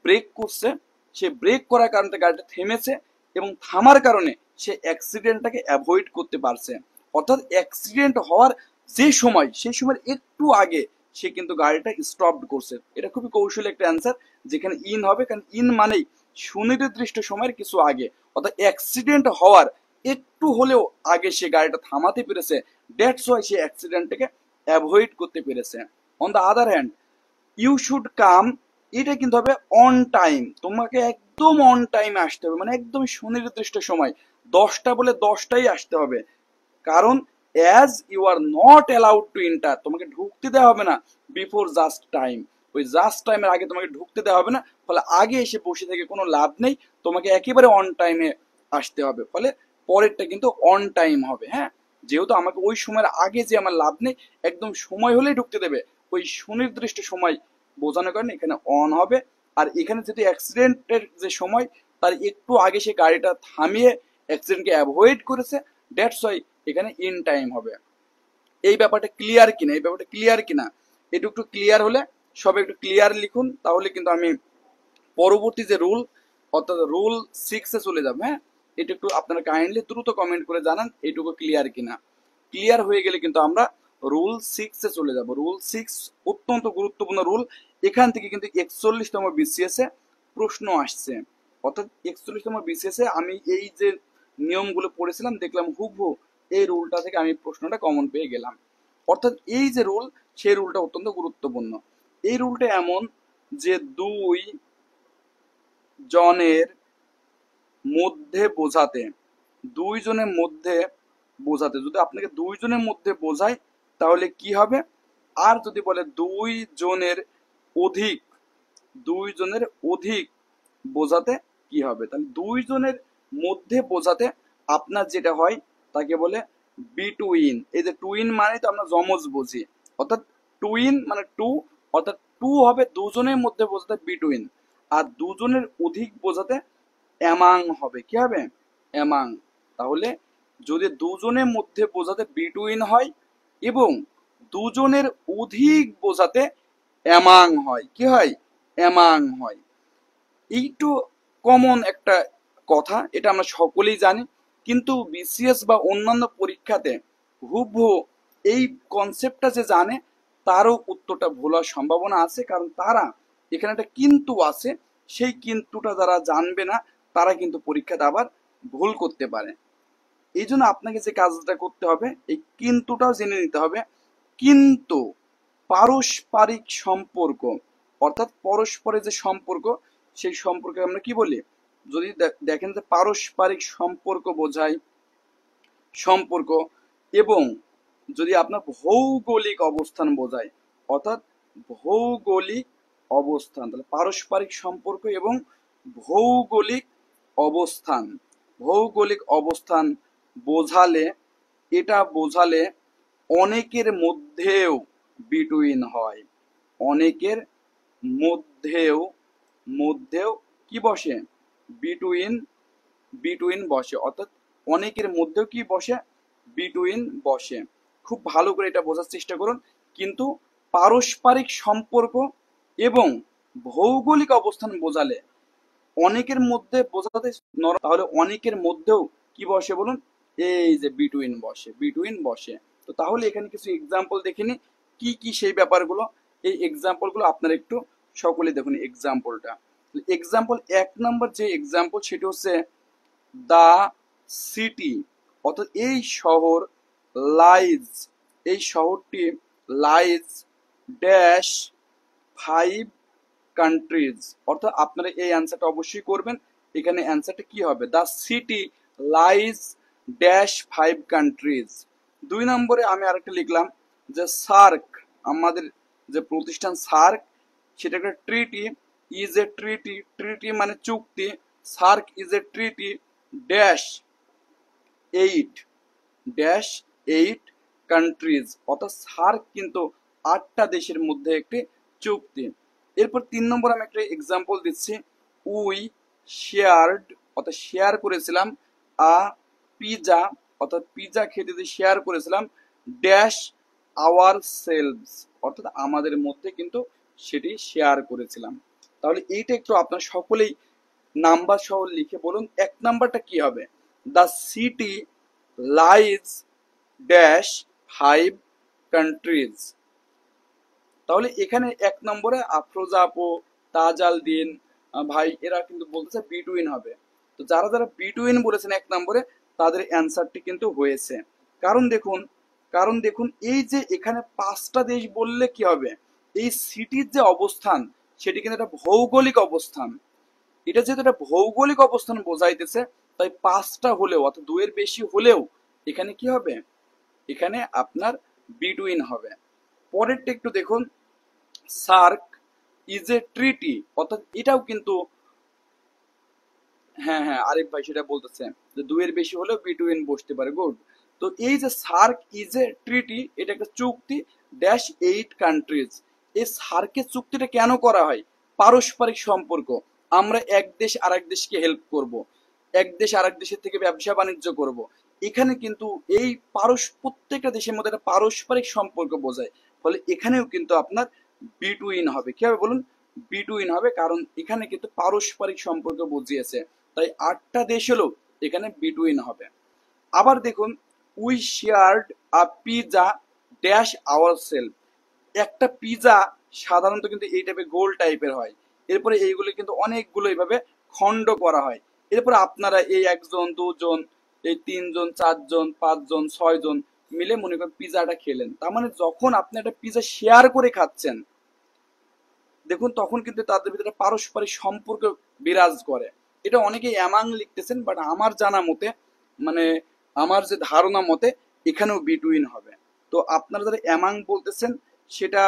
ব্রেক করছে, সে ব্রেক করার কারণে গাড়িটা থেমেছে এবং থামার কারণে সে অ্যাক্সিডেন্টটাকে অ্যাভয়েড করতে পারছে। অর্থাৎ অ্যাক্সিডেন্ট হওয়ার যে সময়, সেই সময় একটু আগে সে কিন্তু গাড়িটা স্টপ করছে। এটা খুবই কৌশলী একটা অ্যান্সার, যেখানে ইন হবে, কারণ ইন মানেই সুনির্দিষ্ট সময়ের কিছু আগে, অর্থাৎ অ্যাক্সিডেন্ট হওয়ার একটু হলেও আগে সে গাড়িটা থামাতে পেরেছে, দ্যাটস ওয়াই সে অ্যাক্সিডেন্টটাকে অ্যাভয়েড করতে পেরেছে। On the other hand you should come, এটা কিন্তু হবে অন টাইম, তোমাকে একদম অন টাইমে আসতে হবে, মানে একদম সুনির্দিষ্ট সময় 10টা বলে 10টাই আসতে হবে। কারণ as you are not allowed to enter, তোমাকে ঢুকতে দেওয়া হবে না বিফোর জাস্ট টাইম, ওই জাস্ট টাইমের আগে তোমাকে ঢুকতে দেওয়া হবে না, ফলে আগে এসে বসে থেকে কোনো লাভ নেই, তোমাকে একেবারে অন টাইমে আসতে হবে, ফলে পরেরটা কিন্তু অন টাইম হবে। হ্যাঁ, যেহেতু আমাকে ওই সময়ের আগে যে আমার লাভ নেই, একদম সময় হলেই ঢুকতে দেবে, ওই সুনির্দিষ্ট সময় বোঝানোর কারণে এখানে অন হবে। আর এখানে যদি অ্যাক্সিডেন্টের যে সময় তার একটু আগে সে গাড়িটা থামিয়ে অ্যাক্সিডেন্টকে অ্যাভয়েড করেছে, দ্যাটস ওয়াই এখানে ইন টাইম হবে। এই ব্যাপারটা ক্লিয়ার কিনা, এই ব্যাপারটা ক্লিয়ার কিনা, এটা একটু ক্লিয়ার হলে সবাই একটু ক্লিয়ার লিখুন, তাহলে কিন্তু আমি পরবর্তী যে রুল, অর্থাৎ রুল 6 এ চলে যাবে। হ্যাঁ, এটা একটু আপনারা কাইন্ডলি দ্রুত কমেন্ট করে জানান এইটুকু ক্লিয়ার কিনা। ক্লিয়ার হয়ে গেলে কিন্তু আমরা রুল 6 এ চলে যাব। রুল 6 অত্যন্ত গুরুত্বপূর্ণ রুল, এখান থেকে কিন্তু 41তম বিসিএস এ প্রশ্ন আসছে, অর্থাৎ 41তম বিসিএস এ আমি এই যে নিয়মগুলো পড়েছিলাম দেখলাম হুবহু এই রুলটা থেকে আমি প্রশ্নটা কমন পেয়ে গেলাম। অর্থাৎ এই যে রুল, সেই রুলটা অত্যন্ত গুরুত্বপূর্ণ। এই রুলটা এমন যে 2 জনের মধ্যে বোঝাতে, 2 জনের মধ্যে বোঝাতে, যদি আপনাকে 2 জনের মধ্যে বোঝায় তাহলে কি হবে, আর যদি বলে 2 জনের অধিক, 2 জনের অধিক বোঝাতে কি হবে, তাহলে 2 জনের মধ্যে বোঝাতে আপনার যেটা হয় তাকে বলে বিটুইন। এই যে টুইন মানে তো আমরা যমজ বুঝি, অর্থাৎ টুইন মানে টু, অর্থাৎ টু হবে 2 জনের মধ্যে বোঝাতে বিটুইন, আর 2 জনের অধিক বোঝাতে অ্যামাং হবে। কি হবে? অ্যামাং। তাহলে যদি 2 জনের মধ্যে বোঝাতে বিটুইন হয় এবং 2 জনের অধিক বোঝাতে অ্যামাং হয়, কি হয়? অ্যামাং হয়। এইটু কমন একটা কথা, এটা আমরা সকলেই জানি, কিন্তু বিসিএস বা অন্যান্য পরীক্ষাতে হুবহু এই কনসেপ্টটা যে জানে তারও উত্তরটা ভুল হওয়ার সম্ভাবনা আছে, কারণ তারা এখানে একটা কিন্তু আছে, সেই কিন্তুটা যারা জানবে না তারা কিন্তু পরীক্ষাতে আবার ভুল করতে পারে। এই জন্য আপনাকে যে কাজটা করতে হবে, এই কিন্তুটাও জেনে নিতে হবে। কিন্তু পারস্পরিক সম্পর্ক, অর্থাৎ পরস্পরের যে সম্পর্ক, সেই সম্পর্কে আমরা কি বলি? যদি দেখেন যে পারস্পরিক সম্পর্ক বোঝায়, সম্পর্ক, এবং যদি আপনার ভৌগোলিক অবস্থান বোঝায়, অর্থাৎ ভৌগোলিক অবস্থান, তাহলে পারস্পরিক সম্পর্ক এবং ভৌগোলিক অবস্থান, ভৌগোলিক অবস্থান বোঝালে, এটা বোঝালে অনেকের মধ্যেও বিটুইন হয়, অনেকের মধ্যেও, মধ্যেও কি বসে, বিটুইন, বিটুইন বসে, অর্থাৎ অনেকের মধ্যেও কি বসে, বিটুইন বসে। খুব ভালো করে এটা বোঝার চেষ্টা করুন। কিন্তু পারস্পরিক সম্পর্ক এবং ভৌগোলিক অবস্থান বোঝালে অনেকের মধ্যে বোঝাতে তাহলে অনেকের মধ্যেও কি বসে বলুন, এই যে বিটুইন বসে, বিটুইন বসে। তো তাহলে এখানে কিছু এক্সাম্পল দেখে নি কি কি সেই ব্যাপারগুলো। এই এক্সাম্পলগুলো আপনারা একটু সকলে দেখুন এক্সাম্পলটা। এক্সাম্পল 1 নম্বর যে এক্সাম্পল সেটা হচ্ছে দা সিটি, অর্থাৎ এই শহর লাইজ, এই শহরটি লাইজ ড্যাশ 5 কান্ট্রিজ, অর্থাৎ আপনারা এই অ্যান্সারটা অবশ্যই করবেন। এখানে অ্যান্সারটা কি হবে, the city lies dash 5 countries. 2 নম্বরে আমি আরেকটা লিখলাম যে সার্ক, আমাদের যে প্রতিষ্ঠান সার্ক, সেটা একটা ট্রিটি, ইজ এ ট্রিটি, ট্রিটি মানে চুক্তি, SAARC is a treaty dash 8 dash 8 countries, অর্থাৎ সার্ক কিন্তু 8টা দেশের মধ্যে একটি চুক্তি। এরপর 3 নম্বর আমি একটা এক্সাম্পল দিচ্ছি, উই শেয়ার্ড, অর্থাৎ শেয়ার করেছিলাম, আ পিজা, অর্থাৎ পিজা খেতে যে শেয়ার করেছিলাম, ড্যাশ আওয়ার সেলভস, অর্থাৎ আমাদের মধ্যে কিন্তু সেটি শেয়ার করেছিলাম। তাহলে এইটা একটু আপনার সকলেই নাম্বার সহ লিখে বলুন 1 নম্বরটা কি হবে, the city lies dash 5 countries. তাহলে এখানে 1 নম্বরে আফরোজা আপু, তাজাল দিন ভাই, এরা কিন্তু বলতেছে বিটুইন হবে। তো যারা যারা বিটুইন বলেছেন 1 নম্বরে, তাদের অ্যান্সারটি কিন্তু হয়েছে। কারণ দেখুন, কারণ দেখুন এই যে এখানে 5টা দেশ বললে কি হবে, এই সিটির যে অবস্থান সেটি কিন্তু একটা ভৌগোলিক অবস্থান, এটা যেহেতু একটা ভৌগোলিক অবস্থান বোঝাইতেছে, তাই 5টা হলেও অর্থাৎ 2-এর বেশি হলেও এখানে কি হবে, এখানে আপনার বিটুইন হবে। পরেরটা একটু দেখুন, সার্ক ইজ এ ট্রিটি, অর্থাৎ এটাও কিন্তু, হ্যাঁ হ্যাঁ আরিফ ভাই সেটা বলতেছে যে 2-এর বেশি হলেও বিটুইন বসতে পারে, গুড। তো এই যে সার্ক ইজ এ ট্রিটি, এটা একটা চুক্তি ড্যাশ 8 কান্ট্রিজ। এই সার্কের চুক্তিটা কেন করা হয়, পারস্পরিক সম্পর্ক, আমরা এক দেশ আরেক দেশকে হেল্প করব, এক দেশ আরেক দেশের থেকে ব্যবসা বাণিজ্য করব। এখানে কিন্তু এই প্রত্যেকটা দেশের মধ্যে একটা পারস্পরিক সম্পর্ক বোঝায়, ফলে এখানেও কিন্তু আপনার বিটুইন হবে, কি হবে বলুন, বিটুইন হবে, কারণ এখানে কিন্তু পারস্পরিক সম্পর্ক বুঝিয়েছে, তাই 8টা দেশ হলো এখানে বিটুইন হবে। আবার দেখুন, we shared a pizza dash our self, একটা পিজা সাধারণত কিন্তু এই টাইপের গোল টাইপের হয়, এরপরে এইগুলো কিন্তু অনেকগুলো এইভাবে খণ্ড করা হয়, এরপরে আপনারা এই 1 জন 2 জন, এই 3 জন 4 জন 5 জন 6 জন মিলে মনে করেন পিজাটা খেলেন। তার মানে যখন আপনি একটা পিজা শেয়ার করে খাচ্ছেন, দেখুন তখন কিন্তু তাদের ভিতরে পারস্পরিক সম্পর্ক বিরাজ করে। এটা অনেকে অ্যামাং লিখতেছেন, বাট আমার জানা মতে, মানে আমার যে ধারণা মতে এখানেও বিটুইন হবে। তো আপনারা যারা অ্যামাং বলতেছেন সেটা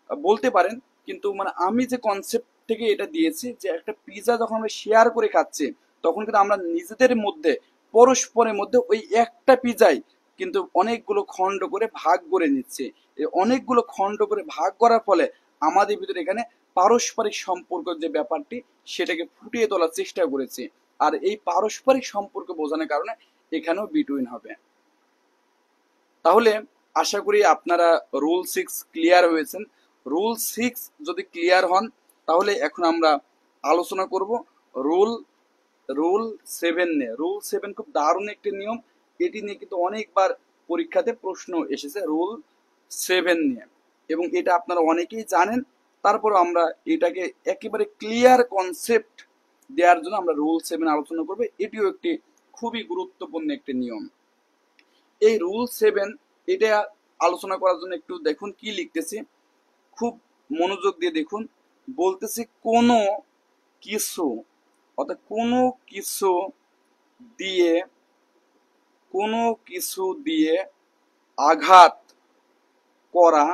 বলতে পারেন, কিন্তু মানে আমি যে কনসেপ্ট থেকে এটা দিয়েছি যে একটা পিজা যখন আমরা শেয়ার করে খাচ্ছি, তখন কিন্তু আমরা নিজেদের মধ্যে পরস্পরের মধ্যে ওই একটা পিজাই কিন্তু অনেকগুলো খণ্ড করে ভাগ করে নিচ্ছে। এই অনেকগুলো খণ্ড করে ভাগ করার ফলে আমাদের ভিতরে এখানে পারস্পরিক সম্পর্ক যে ব্যাপারটি সেটাকে ফুটিয়ে তোলার চেষ্টা করেছি, আর এই পারস্পরিক সম্পর্ক বোঝানোর কারণে এখানেও বিটুইন হবে। তাহলে আশা করি আপনারা রুল 6 ক্লিয়ার হয়েছেন। রুল 6 যদি ক্লিয়ার হন, তাহলে এখন আমরা আলোচনা করব রুল রুল 7 নিয়ে। রুল 7 খুব দারুণ একটি নিয়ম, এটি নিয়ে কিন্তু অনেকবার পরীক্ষাতে প্রশ্ন এসেছে রুল 7 নিয়ে, এবং এটা আপনারা অনেকেই জানেন। তারপর আমরা এটাকে একেবারে ক্লিয়ার কনসেপ্ট দেওয়ার জন্য আমরা রুল 7 আলোচনা করব। এটিও একটি খুবই গুরুত্বপূর্ণ একটি নিয়ম। এই রুল 7 এটা আলোচনা করার জন্য একটু দেখুন কি লিখতেছি, খুব মনোযোগ দিয়ে দেখুন। বলতেছি কোনো কিছু অর্থাৎ দিয়ে কোনো কিছু দিয়ে আঘাত করা,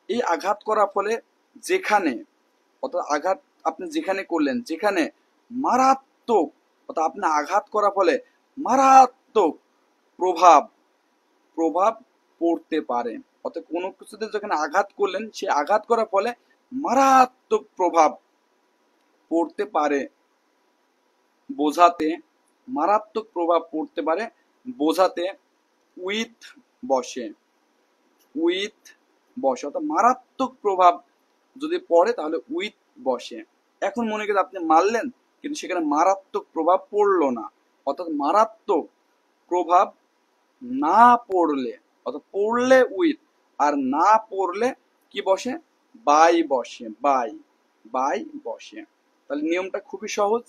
এই আঘাত করার ফলে যেখানে, অর্থাৎ আঘাত আপনি যেখানে করলেন, যেখানে মারাত্মক, অর্থাৎ আপনি আঘাত করার ফলে মারাত্মক প্রভাব প্রভাব পড়তে পারে। অর্থাৎ কোনো কিছুতে যেখানে আঘাত করলেন, সেই আঘাত করার ফলে মারাত্মক প্রভাব পড়তে পারে বোঝাতে, মারাত্মক প্রভাব পড়তে পারে বোঝাতে উইথ বসে, উইথ বসে, অর্থাৎ মারাত্মক প্রভাব যদি পড়ে তাহলে উইথ বসে। এখন মনে করেন আপনি মারলেন কিন্তু সেখানে মারাত্মক প্রভাব পড়লো না, অর্থাৎ মারাত্মক প্রভাব না পড়লে, অর্থাৎ পড়লে উইথ, আর না পড়লে কি বসে, বাই বসে, বাই বসে। তাহলে নিয়মটা খুবই সহজ।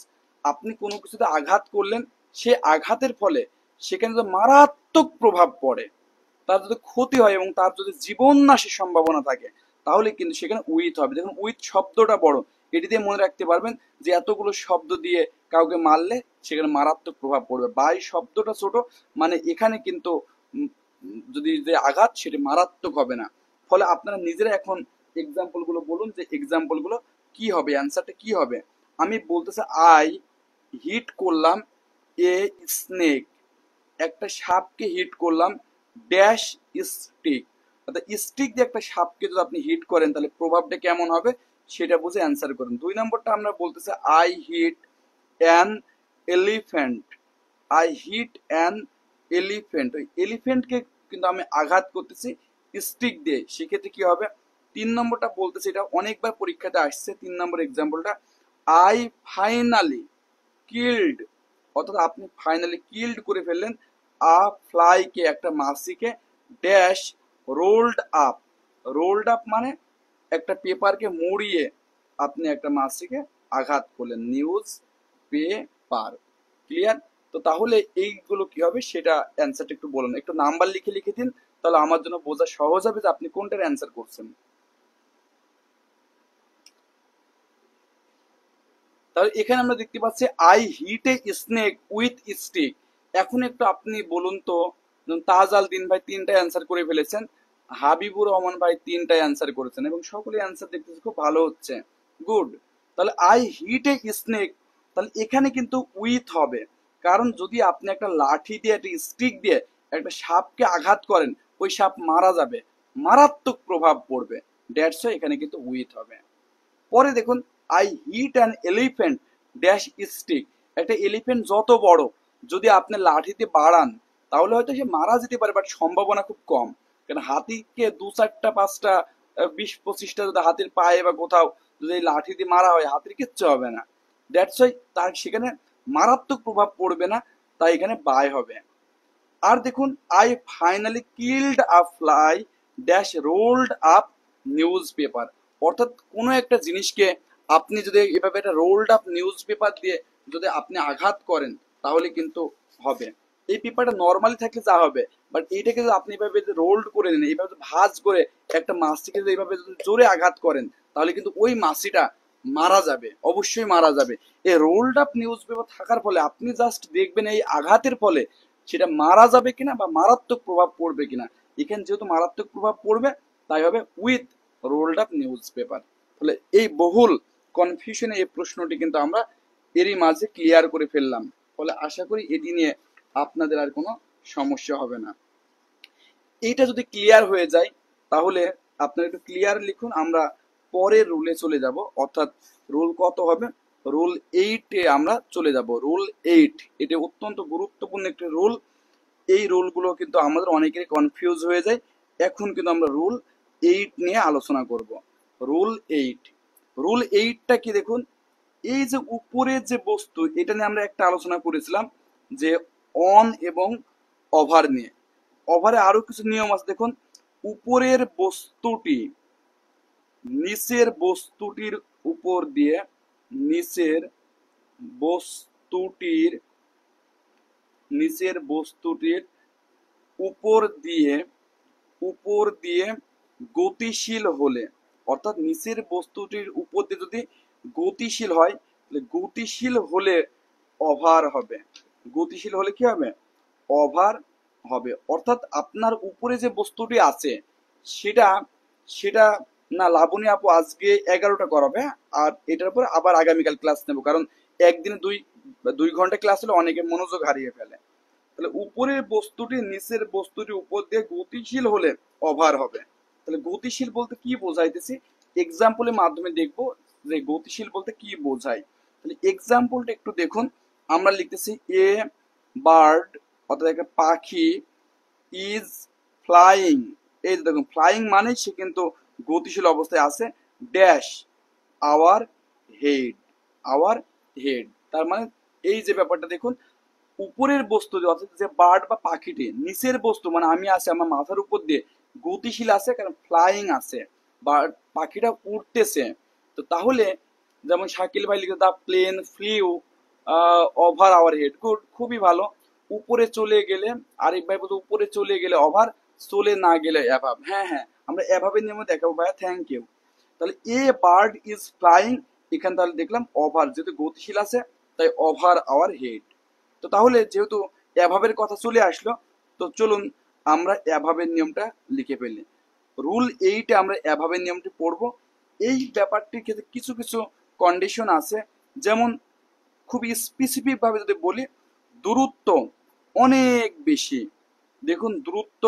আপনি কোনো কিছুতে আঘাত করলেন, সে আঘাতের ফলে সেখানে যদি মারাত্মক প্রভাব পড়ে, তার যদি ক্ষতি হয় এবং তার যদি জীবন নাশের সম্ভাবনা থাকে, তাহলে কিন্তু সেখানে উইথ হবে। দেখুন উইথ শব্দটা বড়, এটি দিয়ে মনে রাখতে পারবেন যে এতগুলো শব্দ দিয়ে কাউকে মারলে সেখানে মারাত্মক প্রভাব পড়বে। বাই শব্দটা ছোট, মানে এখানে কিন্তু যদি যে আঘাত সেটি মারাত্মক হবে না। ফলে আপনারা নিজেরা এখন এক্সাম্পল গুলো বলুন যে এক্সাম্পল গুলো কি হবে, অ্যান্সারটা কি হবে। আমি বলতেছি আই হিট করলাম এ স্নেক, একটা সাপকে হিট করলাম, ড্যাশ স্টিক, অর্থাৎ স্টিক দিয়ে একটা সাপকে যদি আপনি হিট করেন তাহলে প্রভাবটা কেমন হবে সেটা বুঝে অ্যান্সার করেন। 2 নম্বরটা আমরা বলতেছি I hit an elephant, I hit an elephant, ওই এলিফ্যান্টকে কিন্তু আমি আঘাত করতেছি স্টিক দিয়ে, সেক্ষেত্রে কি হবে। 3 নম্বরটা বলতেছি, এটা অনেকবার পরীক্ষাতে আসছে, 3 নম্বর এক্সাম্পলটা আই ফাইনালি কিল্ড, অর্থাৎ আপনি ফাইনালি কিল্ড করে ফেললেন আ ফ্লাইকে, একটা মাছিকে, dash rolled up, rolled up মানে একটা পেপারকে মুড়িয়ে আপনি একটা মাছিকে আঘাত করলেন, নিউজ পেপার। ক্লিয়ার? তো তাহলে এইগুলো কি হবে সেটা অ্যান্সারটা একটু বলুন, একটু নাম্বার লিখে লিখে দিন, তাহলে আমার জন্য বোঝা সহজ হবে যে আপনি কোনটার অ্যান্সার করছেন। তাহলে এখানে আমরা দেখতে পাচ্ছি I hit a snake with stick. এখন একটু আপনি বলুন তো, তাজাল দিন ভাই 3টায় অ্যান্সার করে ফেলেছেন, হাবিবুর রহমান ভাই 3টায় অ্যান্সার করেছেন এবং সকলে অ্যান্সার দেখতেছি খুব ভালো হচ্ছে, গুড। তাহলে আই হিট এ স্নেক, তাহলে এখানে কিন্তু উইথ হবে, কারণ যদি আপনি একটা লাঠি দিয়ে একটা স্টিক দিয়ে একটা সাপকে আঘাত করেন, ওই সাপ মারা যাবে, মারাত্মক প্রভাব পড়বে, দ্যাটস ওয়াই এখানে কিন্তু উইথ হবে। পরে দেখুন I hit an elephant dash stick, একটা এলিফ্যান্ট যত বড় যদি আপনি লাঠিতে বাড়ান তাহলে হয়তো সে মারা যেতে পারে, বাট সম্ভাবনা খুব কম, কারণ হাতিকে 2-4-5টা 20-25টা যদি হাতির পায়ে বা কোথাও যদি লাঠি দিয়ে মারা হয় হাতির কিচ্ছু হবে না, দ্যাটস ওয়াই তার সেখানে মারাত্মক প্রভাব পড়বে না, তাই এখানে বাই হবে। আর দেখুন I finally killed a fly dash rolled up news paper, অর্থাৎ কোনো একটা জিনিসকে আপনি যদি এভাবে একটা রোল্ড আপ নিউজ পেপার দিয়ে যদি আপনি আঘাত করেন তাহলে কিন্তু হবে। এই পেপারটা নর্মালি থাকলে যা হবে, বাট এইটাকে যদি আপনি এভাবে রোল্ড করে নেন, এইভাবে ভাঁজ করে একটা মাছিকে যদি এইভাবে যদি জোরে আঘাত করেন তাহলে কিন্তু ওই মাছিটা মারা যাবে, অবশ্যই মারা যাবে। এই রোল্ড আপ নিউজ পেপার থাকার ফলে আপনি জাস্ট দেখবেন এই আঘাতের ফলে সেটা মারা যাবে কিনা বা মারাত্মক প্রভাব পড়বে কিনা। এখানে যেহেতু মারাত্মক প্রভাব পড়বে তাই হবে with ruled up news paper. ফলে এই বহুল কনফিউশনে এই প্রশ্নটি কিন্তু আমরা এরই মাঝে ক্লিয়ার করে ফেললাম, ফলে আশা করি এটি নিয়ে আপনাদের আর কোনো সমস্যা হবে না। এইটা যদি ক্লিয়ার হয়ে যায় তাহলে আপনারা একটু ক্লিয়ার লিখুন, আমরা পরের রুলে চলে যাব, অর্থাৎ রুল কত হবে, রুল 8-এ আমরা চলে যাব। রুল 8 এটা অত্যন্ত গুরুত্বপূর্ণ একটি রুল, এই রুলগুলো কিন্তু আমাদের অনেকেরই কনফিউজ হয়ে যায়। এখন কিন্তু আমরা রুল 8 নিয়ে আলোচনা করব। রুল 8, রুল 8টা কি দেখুন, এই যে উপরের যে বস্তু এটা নিয়ে আমরা একটা আলোচনা করেছিলাম যে অন এবং ওভার নিয়ে। ওভারে আরো কিছু নিয়ম আছে, দেখুন উপরের বস্তুটি নিচের বস্তুটির উপর দিয়ে, নিচের বস্তুটির নিচের বস্তুটির উপর দিয়ে গতিশীল হলে, অর্থাৎ নিচের বস্তুটির উপর দিয়ে যদি গতিশীল হয় গতিশীল হলে ওভার হবে। গতিশীল হলে কি হবে? ওভার হবে। অর্থাৎ আপনার উপরে যে বস্তুটি আছে সেটা সেটা না, লাবণী আপু আজকে 11টা করাবে, আর এটার পর আবার আগামীকাল ক্লাস নেব, কারণ একদিনে 2 ঘন্টা ক্লাস হলে অনেকে মনোযোগ হারিয়ে ফেলে। তাহলে উপরের বস্তুটি নিচের বস্তুটি উপর দিয়ে গতিশীল হলে ওভার হবে। তাহলে গতিশীল বলতে কি বোঝাইতেছি, এক্সাম্পলের মাধ্যমে দেখব যে গতিশীল বলতে কি বোঝায়। তাহলে এক্সাম্পলটা একটু দেখুন। আমরা লিখতেছি এ বার্ড, অর্থাৎ একটা পাখি, ইজ ফ্লাইং। এই যে দেখুন, ফ্লাইং মানে সে কিন্তু গতিশীল অবস্থায় আছে, dash our head, our head. তার মানে এই যে ব্যাপারটা দেখুন, উপরের বস্তু অর্থাৎ যে বার্ড বা পাখিটি, নিচের বস্তু মানে আমি আছি আমার মাথার উপর দিয়ে, গতিশীল আছে কারণ ফ্লাইং আছে, বা পাখিটা উড়তেছে। তো তাহলে যেমন শাকিল ভাই লিখে the plane flew over our head, good, খুবই ভালো। উপরে চলে গেলে, আরেক ভাই বলতো উপরে চলে গেলে ওভার, চলে না গেলে অ্যাভাব। হ্যাঁ হ্যাঁ, আমরা অ্যাভাবের নিয়মে দেখাবো ভাইয়া, থ্যাংক ইউ। তাহলে এ বার্ড ইজ ফ্লাইং, এখানে তাহলে দেখলাম ওভার, যেহেতু গতিশীল আছে তাই ওভার আওয়ার হেড। তো তাহলে যেহেতু অ্যাভাবের কথা চলে আসলো, তো চলুন আমরা অ্যাভাবের নিয়মটা লিখে ফেলি। রুল 8-এ আমরা অ্যাভাবের নিয়মটি পড়ব। এই ব্যাপারটির ক্ষেত্রে কিছু কিছু কন্ডিশন আছে, যেমন খুবই স্পেসিফিক ভাবে যদি বলি, দূরত্ব অনেক বেশি, দেখুন দূরত্ব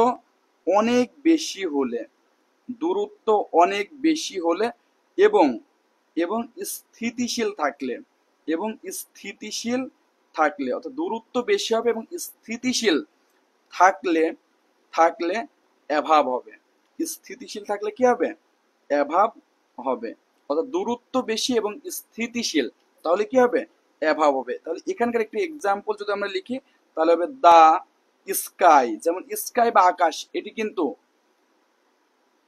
অনেক বেশি হলে, দূরত্ব অনেক বেশি হলে এবং এবং স্থিতিশীল থাকলে, এবং স্থিতিশীল থাকলে, অর্থাৎ দূরত্ব বেশি হবে এবং স্থিতিশীল থাকলে, থাকলে অ্যাভাব হবে। স্থিতিশীল থাকলে কি হবে? অ্যাভাব হবে। অর্থাৎ দূরত্ব বেশি এবং স্থিতিশীল, তাহলে কি হবে? অ্যাভাব হবে। তাহলে এখানকার একটি এক্সাম্পল যদি আমরা লিখি, তাহলে হবে দা স্কাই। যেমন স্কাই বা আকাশ, এটি কিন্তু,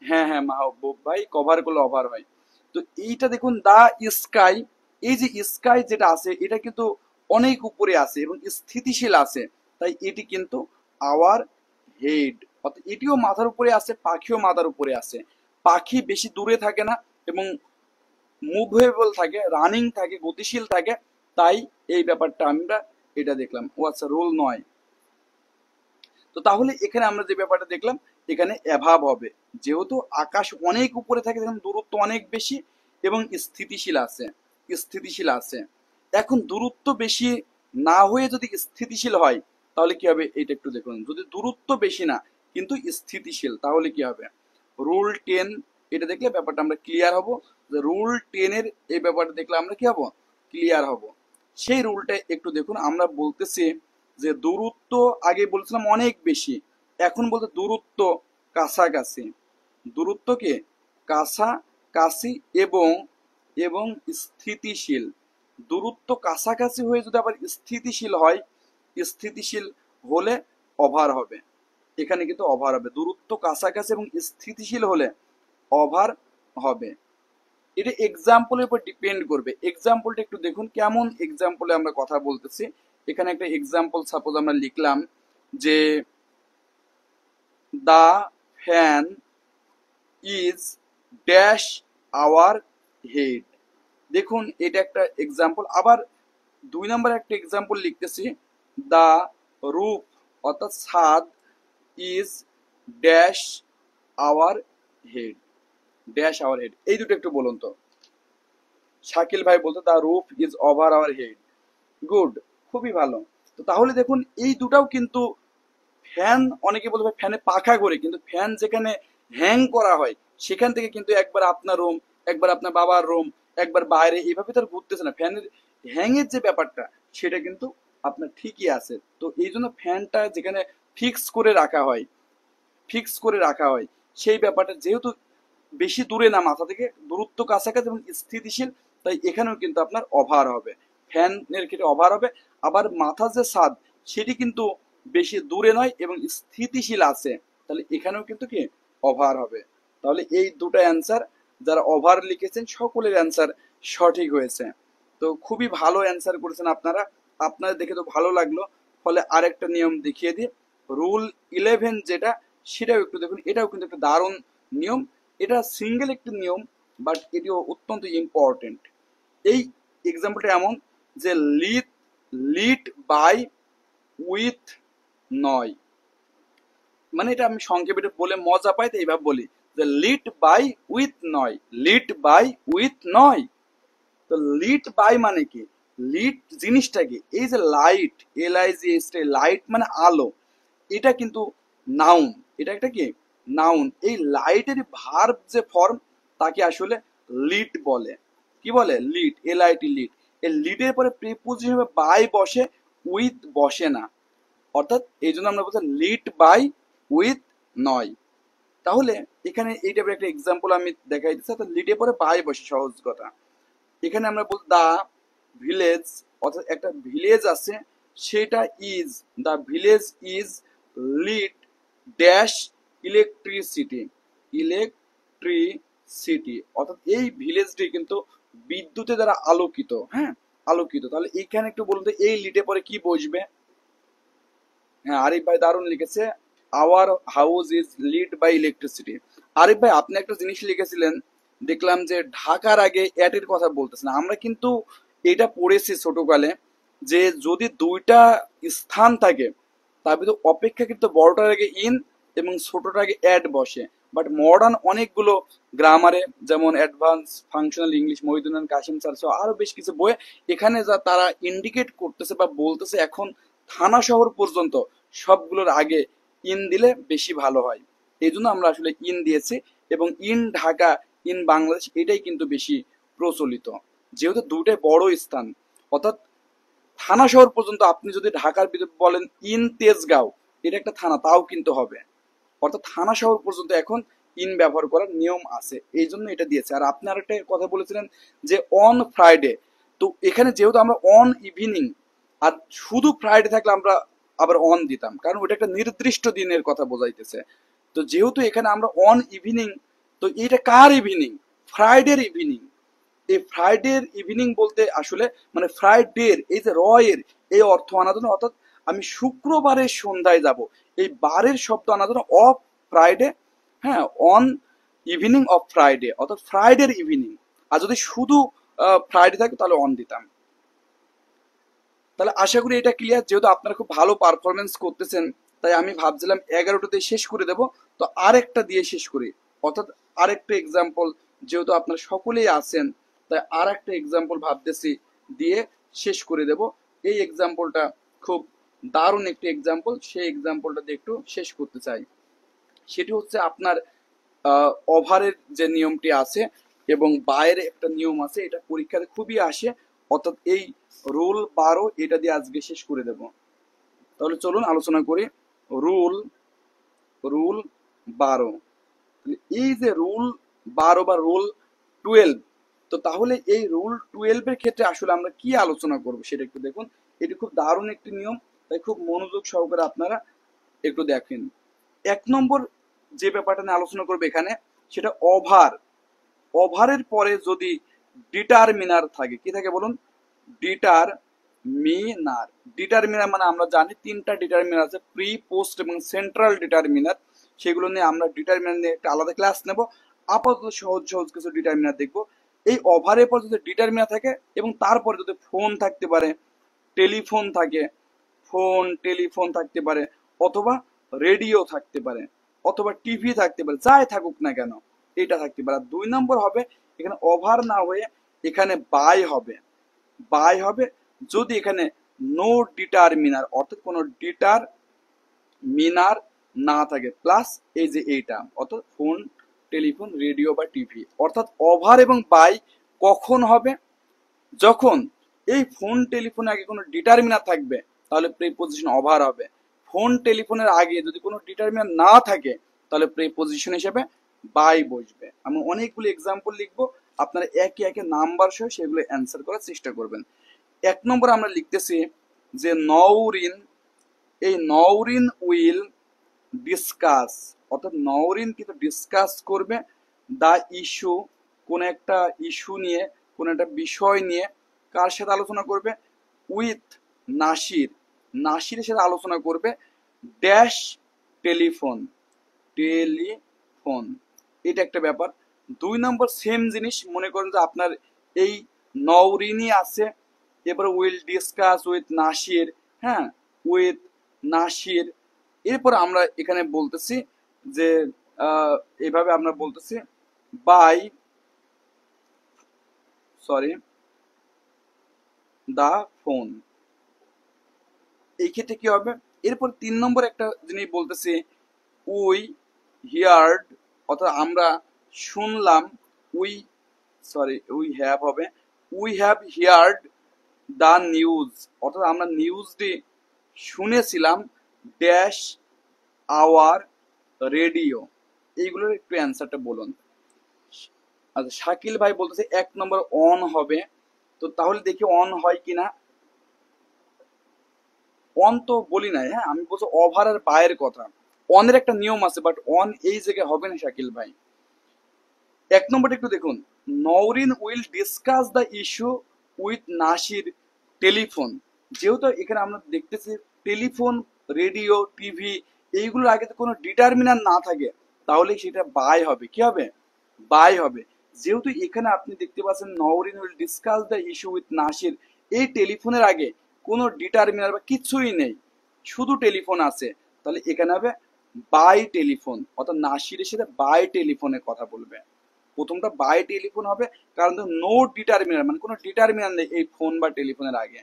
হ্যাঁ হ্যাঁ মাহবুব ভাই, কভার করলে ওভার হয়। তো এইটা দেখুন, দা স্কাই, এই যে স্কাই যেটা আছে এটা কিন্তু অনেক উপরে আছে এবং স্থিতিশীল আছে, তাই এটি কিন্তু আওয়ার হেড, অর্থাৎ এটিও মাথার উপরে আছে, পাখিও মাথার উপরে আছে। পাখি বেশি দূরে থাকে না এবং মুভেবল থাকে, রানিং থাকে, গতিশীল থাকে, তাই এই ব্যাপারটা আমরা এটা দেখলাম। ও আচ্ছা, রোল 9। তো তাহলে এখানে আমরা যে ব্যাপারটা দেখলাম, এখানে অ্যাভাব হবে, যেহেতু আকাশ অনেক উপরে থাকে, তখন দূরত্ব অনেক বেশি এবং স্থিতিশীল আছে, স্থিতিশীল আছে। এখন দূরত্ব বেশি না হয়ে যদি স্থিতিশীল হয়, তাহলে কি হবে এটা একটু দেখুন। যদি দূরত্ব বেশি না কিন্তু স্থিতিশীল, তাহলে কি হবে? রুল 10, এটা দেখলে ব্যাপারটা আমরা ক্লিয়ার হব, যে রুল 10-এর এই ব্যাপারটা দেখলে আমরা কি হব? ক্লিয়ার হব। সেই রুলটা একটু দেখুন। আমরা বলতেছি যে দূরত্ব আগে বলছিলাম অনেক বেশি, এখন বলতে দূরত্ব কাছাকাছি, দূরত্বকে কাছাকাছি এবং এবং স্থিতিশীল। দূরত্ব কাছাকাছি হয়ে যদি আবার স্থিতিশীল হয়, স্থিতিশীল হলে ওভার হবে। এখানে কিন্তু ওভার হবে, দূরত্ব কাছাকাছি এবং স্থিতিশীল হলে ওভার হবে। এটা এক্সাম্পলের উপর ডিপেন্ড করবে। এক্সাম্পলটা একটু দেখুন, কেমন এক্সাম্পলে আমরা কথা বলতেছি। এখানে একটা এক্সাম্পল সাপোজ আমরা লিখলাম যে the fan is dash our head. দেখুন এটা একটা এক্সাম্পল। আবার 2 নম্বর একটা এক্সাম্পল লিখতেছি, দা রুফ, অর্থাৎ ছাদ, is dash our head, dash our head. এই দুটো একটু বলুন তো। শাকিল ভাই বলতো the roof is over our head, good, খুবই ভালো। তো তাহলে দেখুন এই দুটাও কিন্তু ফ্যান, অনেকে বলবে ফ্যানে পাখা করে, কিন্তু ফ্যান যেখানে হ্যাং করা হয় সেখান থেকে কিন্তু একবার আপনার রুম, একবার আপনার বাবার রুম, একবার বাইরে, এইভাবে তো আর ঘুরতেছে না। ফ্যানের হ্যাংয়ের যে ব্যাপারটা সেটা কিন্তু আপনার ঠিকই আছে। তো এই জন্য ফ্যানটা যেখানে ফিক্স করে রাখা হয়, ফিক্স করে রাখা হয়, সেই ব্যাপারটা যেহেতু বেশি দূরে না মাথা থেকে, দূরত্ব কাছাকাছি এবং স্থিতিশীল, তাই এখানেও কিন্তু আপনার ওভার হবে, ফ্যানের ক্ষেত্রে ওভার হবে। আবার মাথার যে ছাদ সেটি কিন্তু বেশি দূরে নয় এবং স্থিতিশীল আছে, তাহলে এখানেও কিন্তু কি ওভার হবে। তাহলে এই দুটো অ্যান্সার, যারা ওভার লিখেছেন সকলের অ্যান্সার সঠিক হয়েছে। তো খুবই ভালো অ্যান্সার করেছেন আপনারা, আপনাদের দেখে তো ভালো লাগলো। ফলে আরেকটা নিয়ম দেখিয়ে দিই, রুল 11 যেটা, সেটাও একটু দেখুন। এটাও কিন্তু একটা দারুণ নিয়ম। এটা সিঙ্গেল একটি নিয়ম, বাট এটিও অত্যন্ত ইম্পর্টেন্ট। এই এক্সাম্পলটা এমন যে লিড লিড বাই উইথ নয়, মানে এটা আমি সংক্ষেপে বলে মজা পাই তো এইভাবে বলি যে লিড বাই উইথ নয়, লিড বাই উইথ নয়। তো লিড বাই মানে কি, লিড জিনিসটা কি, এই যে লাইট, LIGHT, লাইট মানে আলো, এটা কিন্তু নাউন, এটা একটা কি নাউন। এই লাইটের ভার্ব যে ফর্ম তাকে আসলে লিড বলে। কি বলে, লিড, LIT, লিড। এই লিডের পরে প্রিপোজিশন বাই বসে, উইথ বসে না, অর্থাৎ এই জন্য আমরা বলছি লিড বাই উইথ নয়। তাহলে এখানে এই টাইপের একটা এক্সাম্পল আমি দেখাই দিচ্ছি, অর্থাৎ লিডের পরে বাই বসে, সহজ কথা। এখানে আমরা বলছি দা ভিলেজ, অর্থাৎ একটা ভিলেজ আছে, সেটা is, the village is lead dash electricity, electricity, অর্থাৎ এই ভিলেজটি কিন্তু বিদ্যুতের দ্বারা আলোকিত। হ্যাঁ, আলোকিত। তাহলে এইখানে একটু বলুন তো এই লিডে পরে কি বসবে? হ্যাঁ, আরিফ ভাই দারুণ লিখেছে, our house is lead by electricity. Arif ভাই আপনি একটা জিনিস লিখেছিলেন, দেখলাম যে ঢাকার আগে অ্যাটের কথা বলতেছেন। আমরা কিন্তু এটা পড়েছি ছোটকালে যে যদি দুইটা স্থান থাকে তার ভিতর অপেক্ষাকৃত বড়টার আগে ইন এবং ছোটটার আগে অ্যাড বসে। বাট মডার্ন অনেকগুলো গ্রামারে, যেমন advance functional English, Mohiuddin Kashim sir সহ আরো বেশ কিছু বই, এখানে যা তারা ইন্ডিকেট করতেছে বা বলতেছে এখন থানা শহর পর্যন্ত সবগুলোর আগে ইন দিলে বেশি ভালো হয়। এই জন্য আমরা আসলে ইন দিয়েছি, এবং ইন ঢাকা, ইন বাংলাদেশ এটাই কিন্তু বেশি প্রচলিত, যেহেতু দুটাই বড় স্থান। অর্থাৎ থানা শহর পর্যন্ত আপনি যদি ঢাকার ভিতরে বলেন ইন তেজগাঁও, এটা একটা থানা, তাও কিন্তু হবে। অর্থাৎ থানা শহর পর্যন্ত এখন ইন ব্যবহার করার নিয়ম আছে, এই জন্য এটা দিয়েছে। আর আপনি আরেকটা কথা বলেছিলেন যে অন ফ্রাইডে, তো এখানে যেহেতু আমরা অন ইভিনিং, আর শুধু ফ্রাইডে থাকলে আমরা আবার অন দিতাম, কারণ ওটা একটা নির্দিষ্ট দিনের কথা বোঝাইতেছে। তো যেহেতু এখানে আমরা অন ইভিনিং, তো এটা কার ইভিনিং? ফ্রাইডের ইভিনিং। এই ফ্রাইডের ইভিনিং বলতে আসলে মানে ফ্রাইডের এই যে র এর এই অর্থ আনার জন্য, অর্থাৎ আমি শুক্রবারের সন্ধ্যায় যাব, এই বারের শব্দ আনার জন্য অফ ফ্রাইডে, হ্যাঁ, অন ইভিনিং অফ ফ্রাইডে, অর্থাৎ ফ্রাইডের ইভিনিং। আর যদি শুধু ফ্রাইডে থাকে তাহলে অন দিতাম। তাহলে আশা করি এটা ক্লিয়ার। যেহেতু আপনারা খুব ভালো পারফরমেন্স করতেছেন, তাই আমি ভাবছিলাম 11টা দিয়ে শেষ করে দেব, তো আরেকটা দিয়ে শেষ করি, অর্থাৎ আরেকটা এক্সাম্পল, যেহেতু আপনারা সকলেই আছেন তাই আর একটা এক্সাম্পল ভাবতেছি দিয়ে শেষ করে দেব। এই এক্সাম্পলটা খুব দারুণ একটি এক্সাম্পল, সেই এক্সাম্পলটা দিয়ে একটু শেষ করতে চাই। সেটি হচ্ছে আপনার ওভারের যে নিয়মটি আছে এবং বাইরে একটা নিয়ম আছে, এটা পরীক্ষাতে খুবই আসে, অর্থাৎ এই রুল 12 এটা দিয়ে আজকে শেষ করে দেব। তাহলে চলুন আলোচনা করি রুল রুল 12। এই যে রুল 12 বা রুল 12, তো তাহলে এই রুল 12 এর ক্ষেত্রে আসলে আমরা কি আলোচনা করব সেটা একটু দেখুন। এটি খুব দারুণ একটি নিয়ম, তাই খুব মনোযোগ সহকারে আপনারা একটু দেখেন। 1 নম্বর যে ব্যাপারটা নিয়ে আলোচনা করবে এখানে, সেটা ওভার। ওভারের পরে যদি ডিটারমিনার থাকে, কি থাকে বলুন? ডিটারমিনার। ডিটারমিনার মানে আমরা জানি তিনটা ডিটারমিনার আছে, প্রি, পোস্ট এবং সেন্ট্রাল ডিটারমিনার। সেগুলো নিয়ে আমরা ডিটারমিনার নিয়ে একটা আলাদা ক্লাস নেব। আপাতত সহজ সহজ কিছু ডিটারমিনার দেখব। এই ওভারের পর যদি ডিটারমিনার থাকে এবং তারপরে যদি ফোন থাকতে পারে, টেলিফোন থাকে, ফোন টেলিফোন থাকতে পারে, অথবা রেডিও থাকতে পারে, অথবা টিভি থাকতে পারে, যাই থাকুক না কেন এটা থাকতে পারে। 2 নম্বর হবে এখানে ওভার না হয়ে এখানে বাই হবে। বাই হবে যদি এখানে নো ডিটারমিনার, অর্থাৎ কোনো ডিটারমিনার না থাকে, প্লাস এই যে এইটা, অর্থাৎ ফোন টেলিফোন রেডিও বা টিভি। অর্থাৎ ওভার এবং বাই কখন হবে? যখন এই ফোন টেলিফোনের আগে কোনো ডিটারমিনার থাকবে তাহলে প্রিপোজিশন ওভার হবে। ফোন টেলিফোনের আগে যদি কোনো ডিটারমিনার না থাকে তাহলে প্রিপোজিশন হিসেবে বাই বসবে। আমি অনেকগুলো এক্সাম্পল লিখবো, আপনারা একে একে নাম্বার সহ সেগুলো অ্যান্সার করার চেষ্টা করবেন। 1 নম্বর আমরা লিখতেছি যে নওরিন, এই নওরিন উইল ডিসকাস, অর্থাৎ নওরিন কিন্তু ডিসকাস করবে দা ইস্যু, কোন একটা ইস্যু নিয়ে, কোন একটা বিষয় নিয়ে। কার সাথে আলোচনা করবে? উইথ নাসির, নাসিরের সাথে আলোচনা করবে ড্যাশ টেলিফোন, টেলিফোন। এটা একটা ব্যাপার। 2 নম্বর সেম জিনিস, মনে করেন যে আপনার এই নওরিনই আছে, এরপরে উইল ডিসকাস উইথ নাসির, হ্যাঁ, উইথ নাসির। এরপর আমরা এখানে বলতেছি যে এইভাবে আমরা বলতেছি বাই দা ফোন। এই ক্ষেত্রে কি হবে, এরপর 3 নম্বর একটা জিনিস বলতেছি উই হিয়ার্ড, অর্থাৎ আমরা শুনলাম, উই উই হ্যাভ হবে, we have heard the news, অর্থাৎ আমরা নিউজটি শুনেছিলাম ড্যাশ আওয়ার রেডিও। এইগুলোর একটু অ্যান্সারটা বলুন। আচ্ছা, শাকিল ভাই বলতেছে 1 নম্বর অন হবে, তো তাহলে দেখি অন হয় কিনা। অন তো বলি নাই, হ্যাঁ, আমি বলছি ওভার আর বায়ের কথা। অনের একটা নিয়ম আছে, বাট অন এই জায়গায় হবে না শাকিল ভাই। 1 নম্বরটা একটু দেখুন, Nowrin will discuss the issue with Nasir telephone. যেহেতু এখানে আমরা দেখতেছি টেলিফোন, রেডিও, টিভি, এইগুলোর আগে তো কোনো ডিটারমিনার না থাকে, তাহলে সেটা বাই হবে। কি হবে? বাই হবে। যেহেতু এখানে আপনি দেখতে পাচ্ছেন Nowrin will discuss the issue with Nasir, এই টেলিফোনের আগে কোনো ডিটারমিনার বা কিছুই নেই, শুধু টেলিফোন আছে, তাহলে এখানে হবে বাই টেলিফোন, অর্থাৎ নাসিরের সাথে বাই টেলিফোনে কথা বলবে। প্রথমটা বাই টেলিফোন হবে, কারণ নো ডিটারমিনার, মানে কোনো ডিটারমিনার নেই এই ফোন বা টেলিফোনের আগে।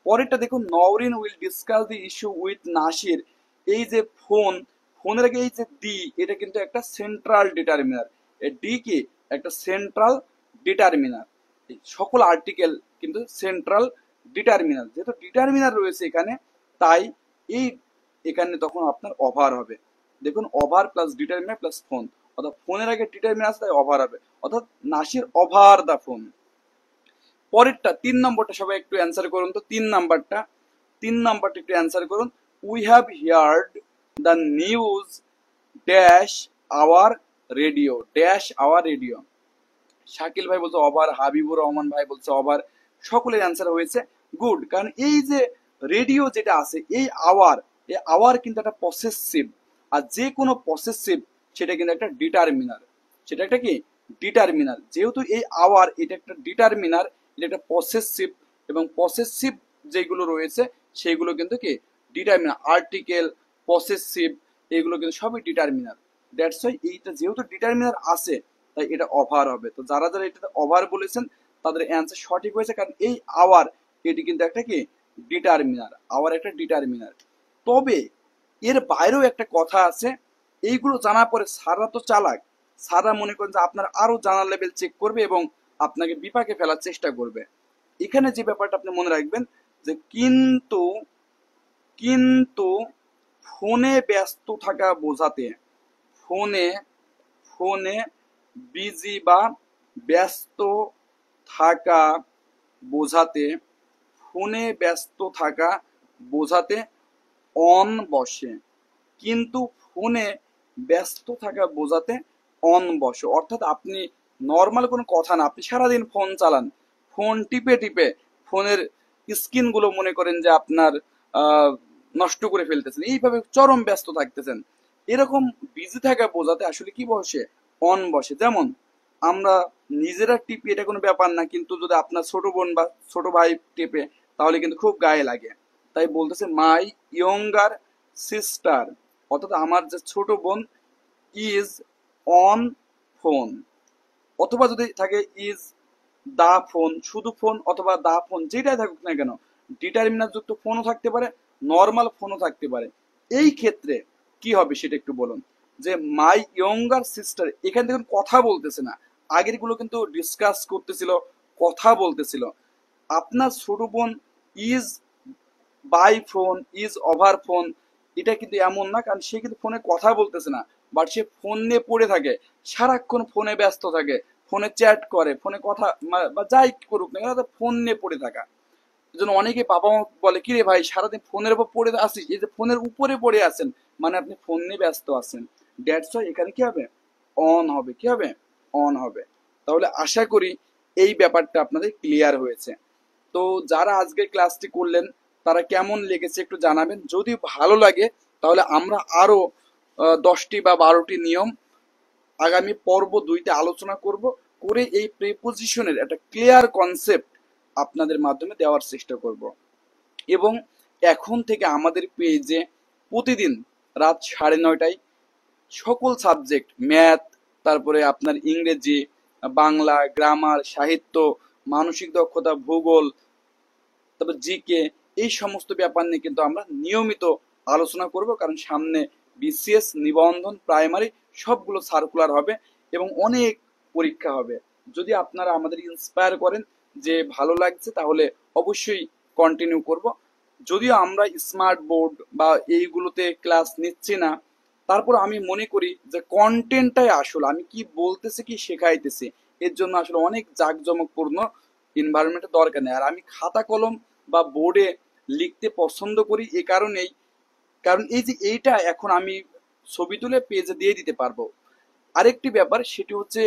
পরেরটা দেখুন, Nowrin will discuss the issue with Nasir. এই যে ফোন, ফোনের আগে এই যে ডি, এটা কিন্তু একটা সেন্ট্রাল ডিটারমিনার। এই ডি কি? একটা সেন্ট্রাল ডিটারমিনার। সকল আর্টিকেল কিন্তু সেন্ট্রাল ডিটারমিনার, যেহেতু ডিটারমিনার রয়েছে এখানে, তাই এই এখানে তখন আপনার ওভার হবে। দেখুন, over plus determiner plus phone, অর্থাৎ ফোনের আগে ডিটারমিনার আছে তাই ওভার হবে, অর্থাৎ নাসির ওভার দা ফোন। পরেরটা 3 নম্বরটা সবাই একটু অ্যান্সার করুন তো। 3 নম্বরটা একটু অ্যান্সার করুন। We have heard the news dash our radio, dash our radio. Shakil ভাই বলছে ওভার, হাবিবুর রহমান ভাই বলছে ওভার। সকলের অ্যান্সার হয়েছে গুড, কারণ এই যে রেডিও যেটা আছে, এই আওয়ার কিন্তু একটা পসেসিভ, আর যে কোনো পসেসিভ সেটা কিন্তু একটা ডিটারমিনার, সেটা একটা কি? ডিটারমিনার। যেহেতু এই আওয়ার এটা একটা ডিটারমিনার, এটা একটা পসেসিভ, এবং পসেসিভ যেগুলো রয়েছে সেগুলো কিন্তু কি? ডিটারমিনার। আর্টিকেল, পসেসিভ, এগুলো কিন্তু সবই ডিটারমিনার। দ্যাটস ওয়াই এইটা যেহেতু ডিটারমিনার আছে, তাই এটা ওভার হবে। তো যারা যারা এটাতে ওভার বলেছেন তাদের অ্যান্সার সঠিক হয়েছে, কারণ এই আওয়ার এটি কিন্তু একটা কি? ডিটারমিনার। আওয়ার একটা ডিটারমিনার। তবে এর বাইরেও একটা কথা আছে, এইগুলো জানার পরে স্যাররা তো চালাক, স্যাররা মনে করেন যে আপনার আরো জানার লেভেল চেক করবে এবং আপনাকে বিপাকে ফেলার চেষ্টা করবে। এখানে যে ব্যাপারটা আপনি মনে রাখবেন যে কিন্তু কিন্তু ফোনে ব্যস্ত থাকা বোঝাতে, ফোনে ফোনে বিজি বা ব্যস্ত থাকা বোঝাতে, ফোনে ব্যস্ত থাকা বোঝাতে অন বসে, কিন্তু ফোনে ব্যস্ত থাকা বোঝাতে অন বসে। অর্থাৎ আপনি নর্মাল কোনো কথা না, আপনি সারাদিন ফোন চালান, ফোন টিপে টিপে ফোনের স্ক্রিন গুলো মনে করেন যে আপনার নষ্ট করে ফেলতেছেন, এইভাবে চরম ব্যস্ত থাকতেছেন, এরকম বিজি থাকা বোঝাতে আসলে কি বসে? অন বসে। যেমন আমরা নিজেরা টিপি এটা কোনো ব্যাপার না, কিন্তু যদি আপনার ছোট বোন বা ছোট ভাই টেপে তাহলে কিন্তু খুব গায়ে লাগে। তাই বলতেছে মাই ইয়ঙ্গার সিস্টার, অর্থাৎ আমার যে ছোট বোন ইজ অন ফোন, অথবা যদি থাকে ইজ দা ফোন, শুধু ফোন অথবা দা ফোন, যেটাই থাকুক না কেন, ডিটারমিনার যুক্ত ফোনও থাকতে পারে, নর্মাল ফোনও থাকতে পারে। এই ক্ষেত্রে কি হবে সেটা একটু বলুন। যে মাই ইয়ঙ্গার সিস্টার, এখান থেকে কথা বলতেছে না, আগের গুলো কিন্তু ডিসকাস করতেছিল, কথা বলতেছিল। আপনার ছোট বোন is by phone, is over phone, এটা কিন্তু এমন না, কারণ সে কিন্তু ফোনে কথা বলতেছে না, বাট সে ফোন নিয়ে পড়ে থাকে, সারাক্ষণ ফোনে ব্যস্ত থাকে, ফোনে চ্যাট করে, ফোনে কথা বা যাই করুক না কেন, ফোন নিয়ে পড়ে থাকা। এই জন্য অনেকে বাবা মা বলে কি রে ভাই সারাদিন ফোনের উপর পড়ে আসিস, এই যে ফোনের উপরে পড়ে আছেন, মানে আপনি ফোন নিয়ে ব্যস্ত আছেন। দ্যাটস ওয়াই এখানে কি হবে? অন হবে। কি হবে? অন হবে। তাহলে আশা করি এই ব্যাপারটা আপনাদের ক্লিয়ার হয়েছে। তো যারা আজকে ক্লাসটি করলেন তারা কেমন লেগেছে একটু জানাবেন। যদি ভালো লাগে তাহলে আমরা আরো 10টি বা 12টি নিয়ম আগামী পর্ব 2তে আলোচনা করব। করে এই প্রিপোজিশনের একটা ক্লিয়ার কনসেপ্ট আপনাদের মাধ্যমে দেওয়ার চেষ্টা করব। এবং এখন থেকে আমাদের পেজে প্রতিদিন রাত 9:30টায় সকল সাবজেক্ট, ম্যাথ, তারপরে আপনার ইংরেজি, বাংলা, গ্রামার, সাহিত্য, মানসিক দক্ষতা, ভূগোল, তারপর জিকে, এই সমস্ত ব্যাপার নিয়ে কিন্তু আমরা নিয়মিত আলোচনা করব। কারণ সামনে বিসিএস, নিবন্ধন, প্রাইমারি সবগুলো সার্কুলার হবে এবং অনেক পরীক্ষা হবে। যদি আপনারা আমাদের ইন্সপায়ার করেন যে ভালো লাগছে, তাহলে অবশ্যই কন্টিনিউ করব। যদিও আমরা স্মার্ট বোর্ড বা এইগুলোতে ক্লাস নিচ্ছি না, তারপর আমি মনে করি যে কন্টেন্টটাই আসল, আমি কি বলতেছি কি শেখাইতেছি, এর জন্য আসলে অনেক জাঁকজমকপূর্ণ এনভায়রনমেন্টের দরকার নেই। আর আমি খাতা কলম বা বোর্ডে লিখতে পছন্দ করি এ কারণেই, কারণ এই যে এইটা এখন আমি ছবি তুলে পেজে দিয়ে দিতে পারবো। আরেকটি ব্যাপার সেটি হচ্ছে,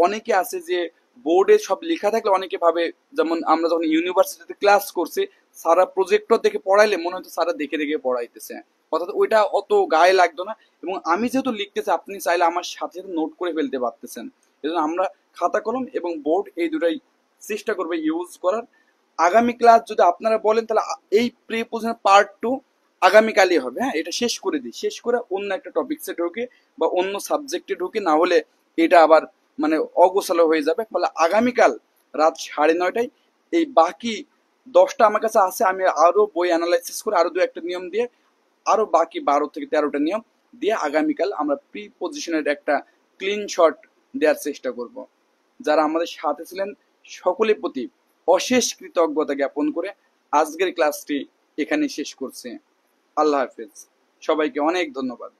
অনেকে আছে যে বোর্ডে সব লেখা থাকলে অনেকে ভাবে, যেমন আমরা যখন ইউনিভার্সিটিতে ক্লাস করছি, সারা প্রজেক্টর দেখে পড়াইলে মনে হতো সারা দেখে দেখে পড়াইতেছে, অর্থাৎ ওইটা অত গায়ে লাগতো না। এবং আমি যেহেতু লিখতেছি, আপনি চাইলে আমার সাথে সাথে নোট করে ফেলতে পারতেছেন। এজন্য আমরা খাতা কলম এবং বোর্ড এই দুটাই চেষ্টা করবে ইউজ করার। আগামী ক্লাস যদি আপনারা বলেন, তাহলে এই প্রিপোজিশন পার্ট 2 আগামীকালই হবে। হ্যাঁ, এটা শেষ করে দিই, শেষ করে অন্য একটা টপিকসে ঢুকে বা অন্য সাবজেক্টে ঢুকে, না হলে এটা আবার মানে অগোছালো হয়ে যাবে। ফলে আগামীকাল রাত 9:30টায় এই বাকি 10টা আমার কাছে আছে, আমি আরো বই অ্যানালাইসিস করে আরো দু একটা নিয়ম দিয়ে আরো বাকি 12 থেকে 13টা নিয়ম দিয়ে আগামীকাল আমরা প্রি পজিশনের একটা ক্লিন শট দেওয়ার চেষ্টা করব। যারা আমাদের সাথে ছিলেন সকলের প্রতি অশেষ কৃতজ্ঞতা জ্ঞাপন করে আজকের ক্লাসটি এখানে শেষ করছি। আল্লাহ হাফেজ, সবাইকে অনেক ধন্যবাদ।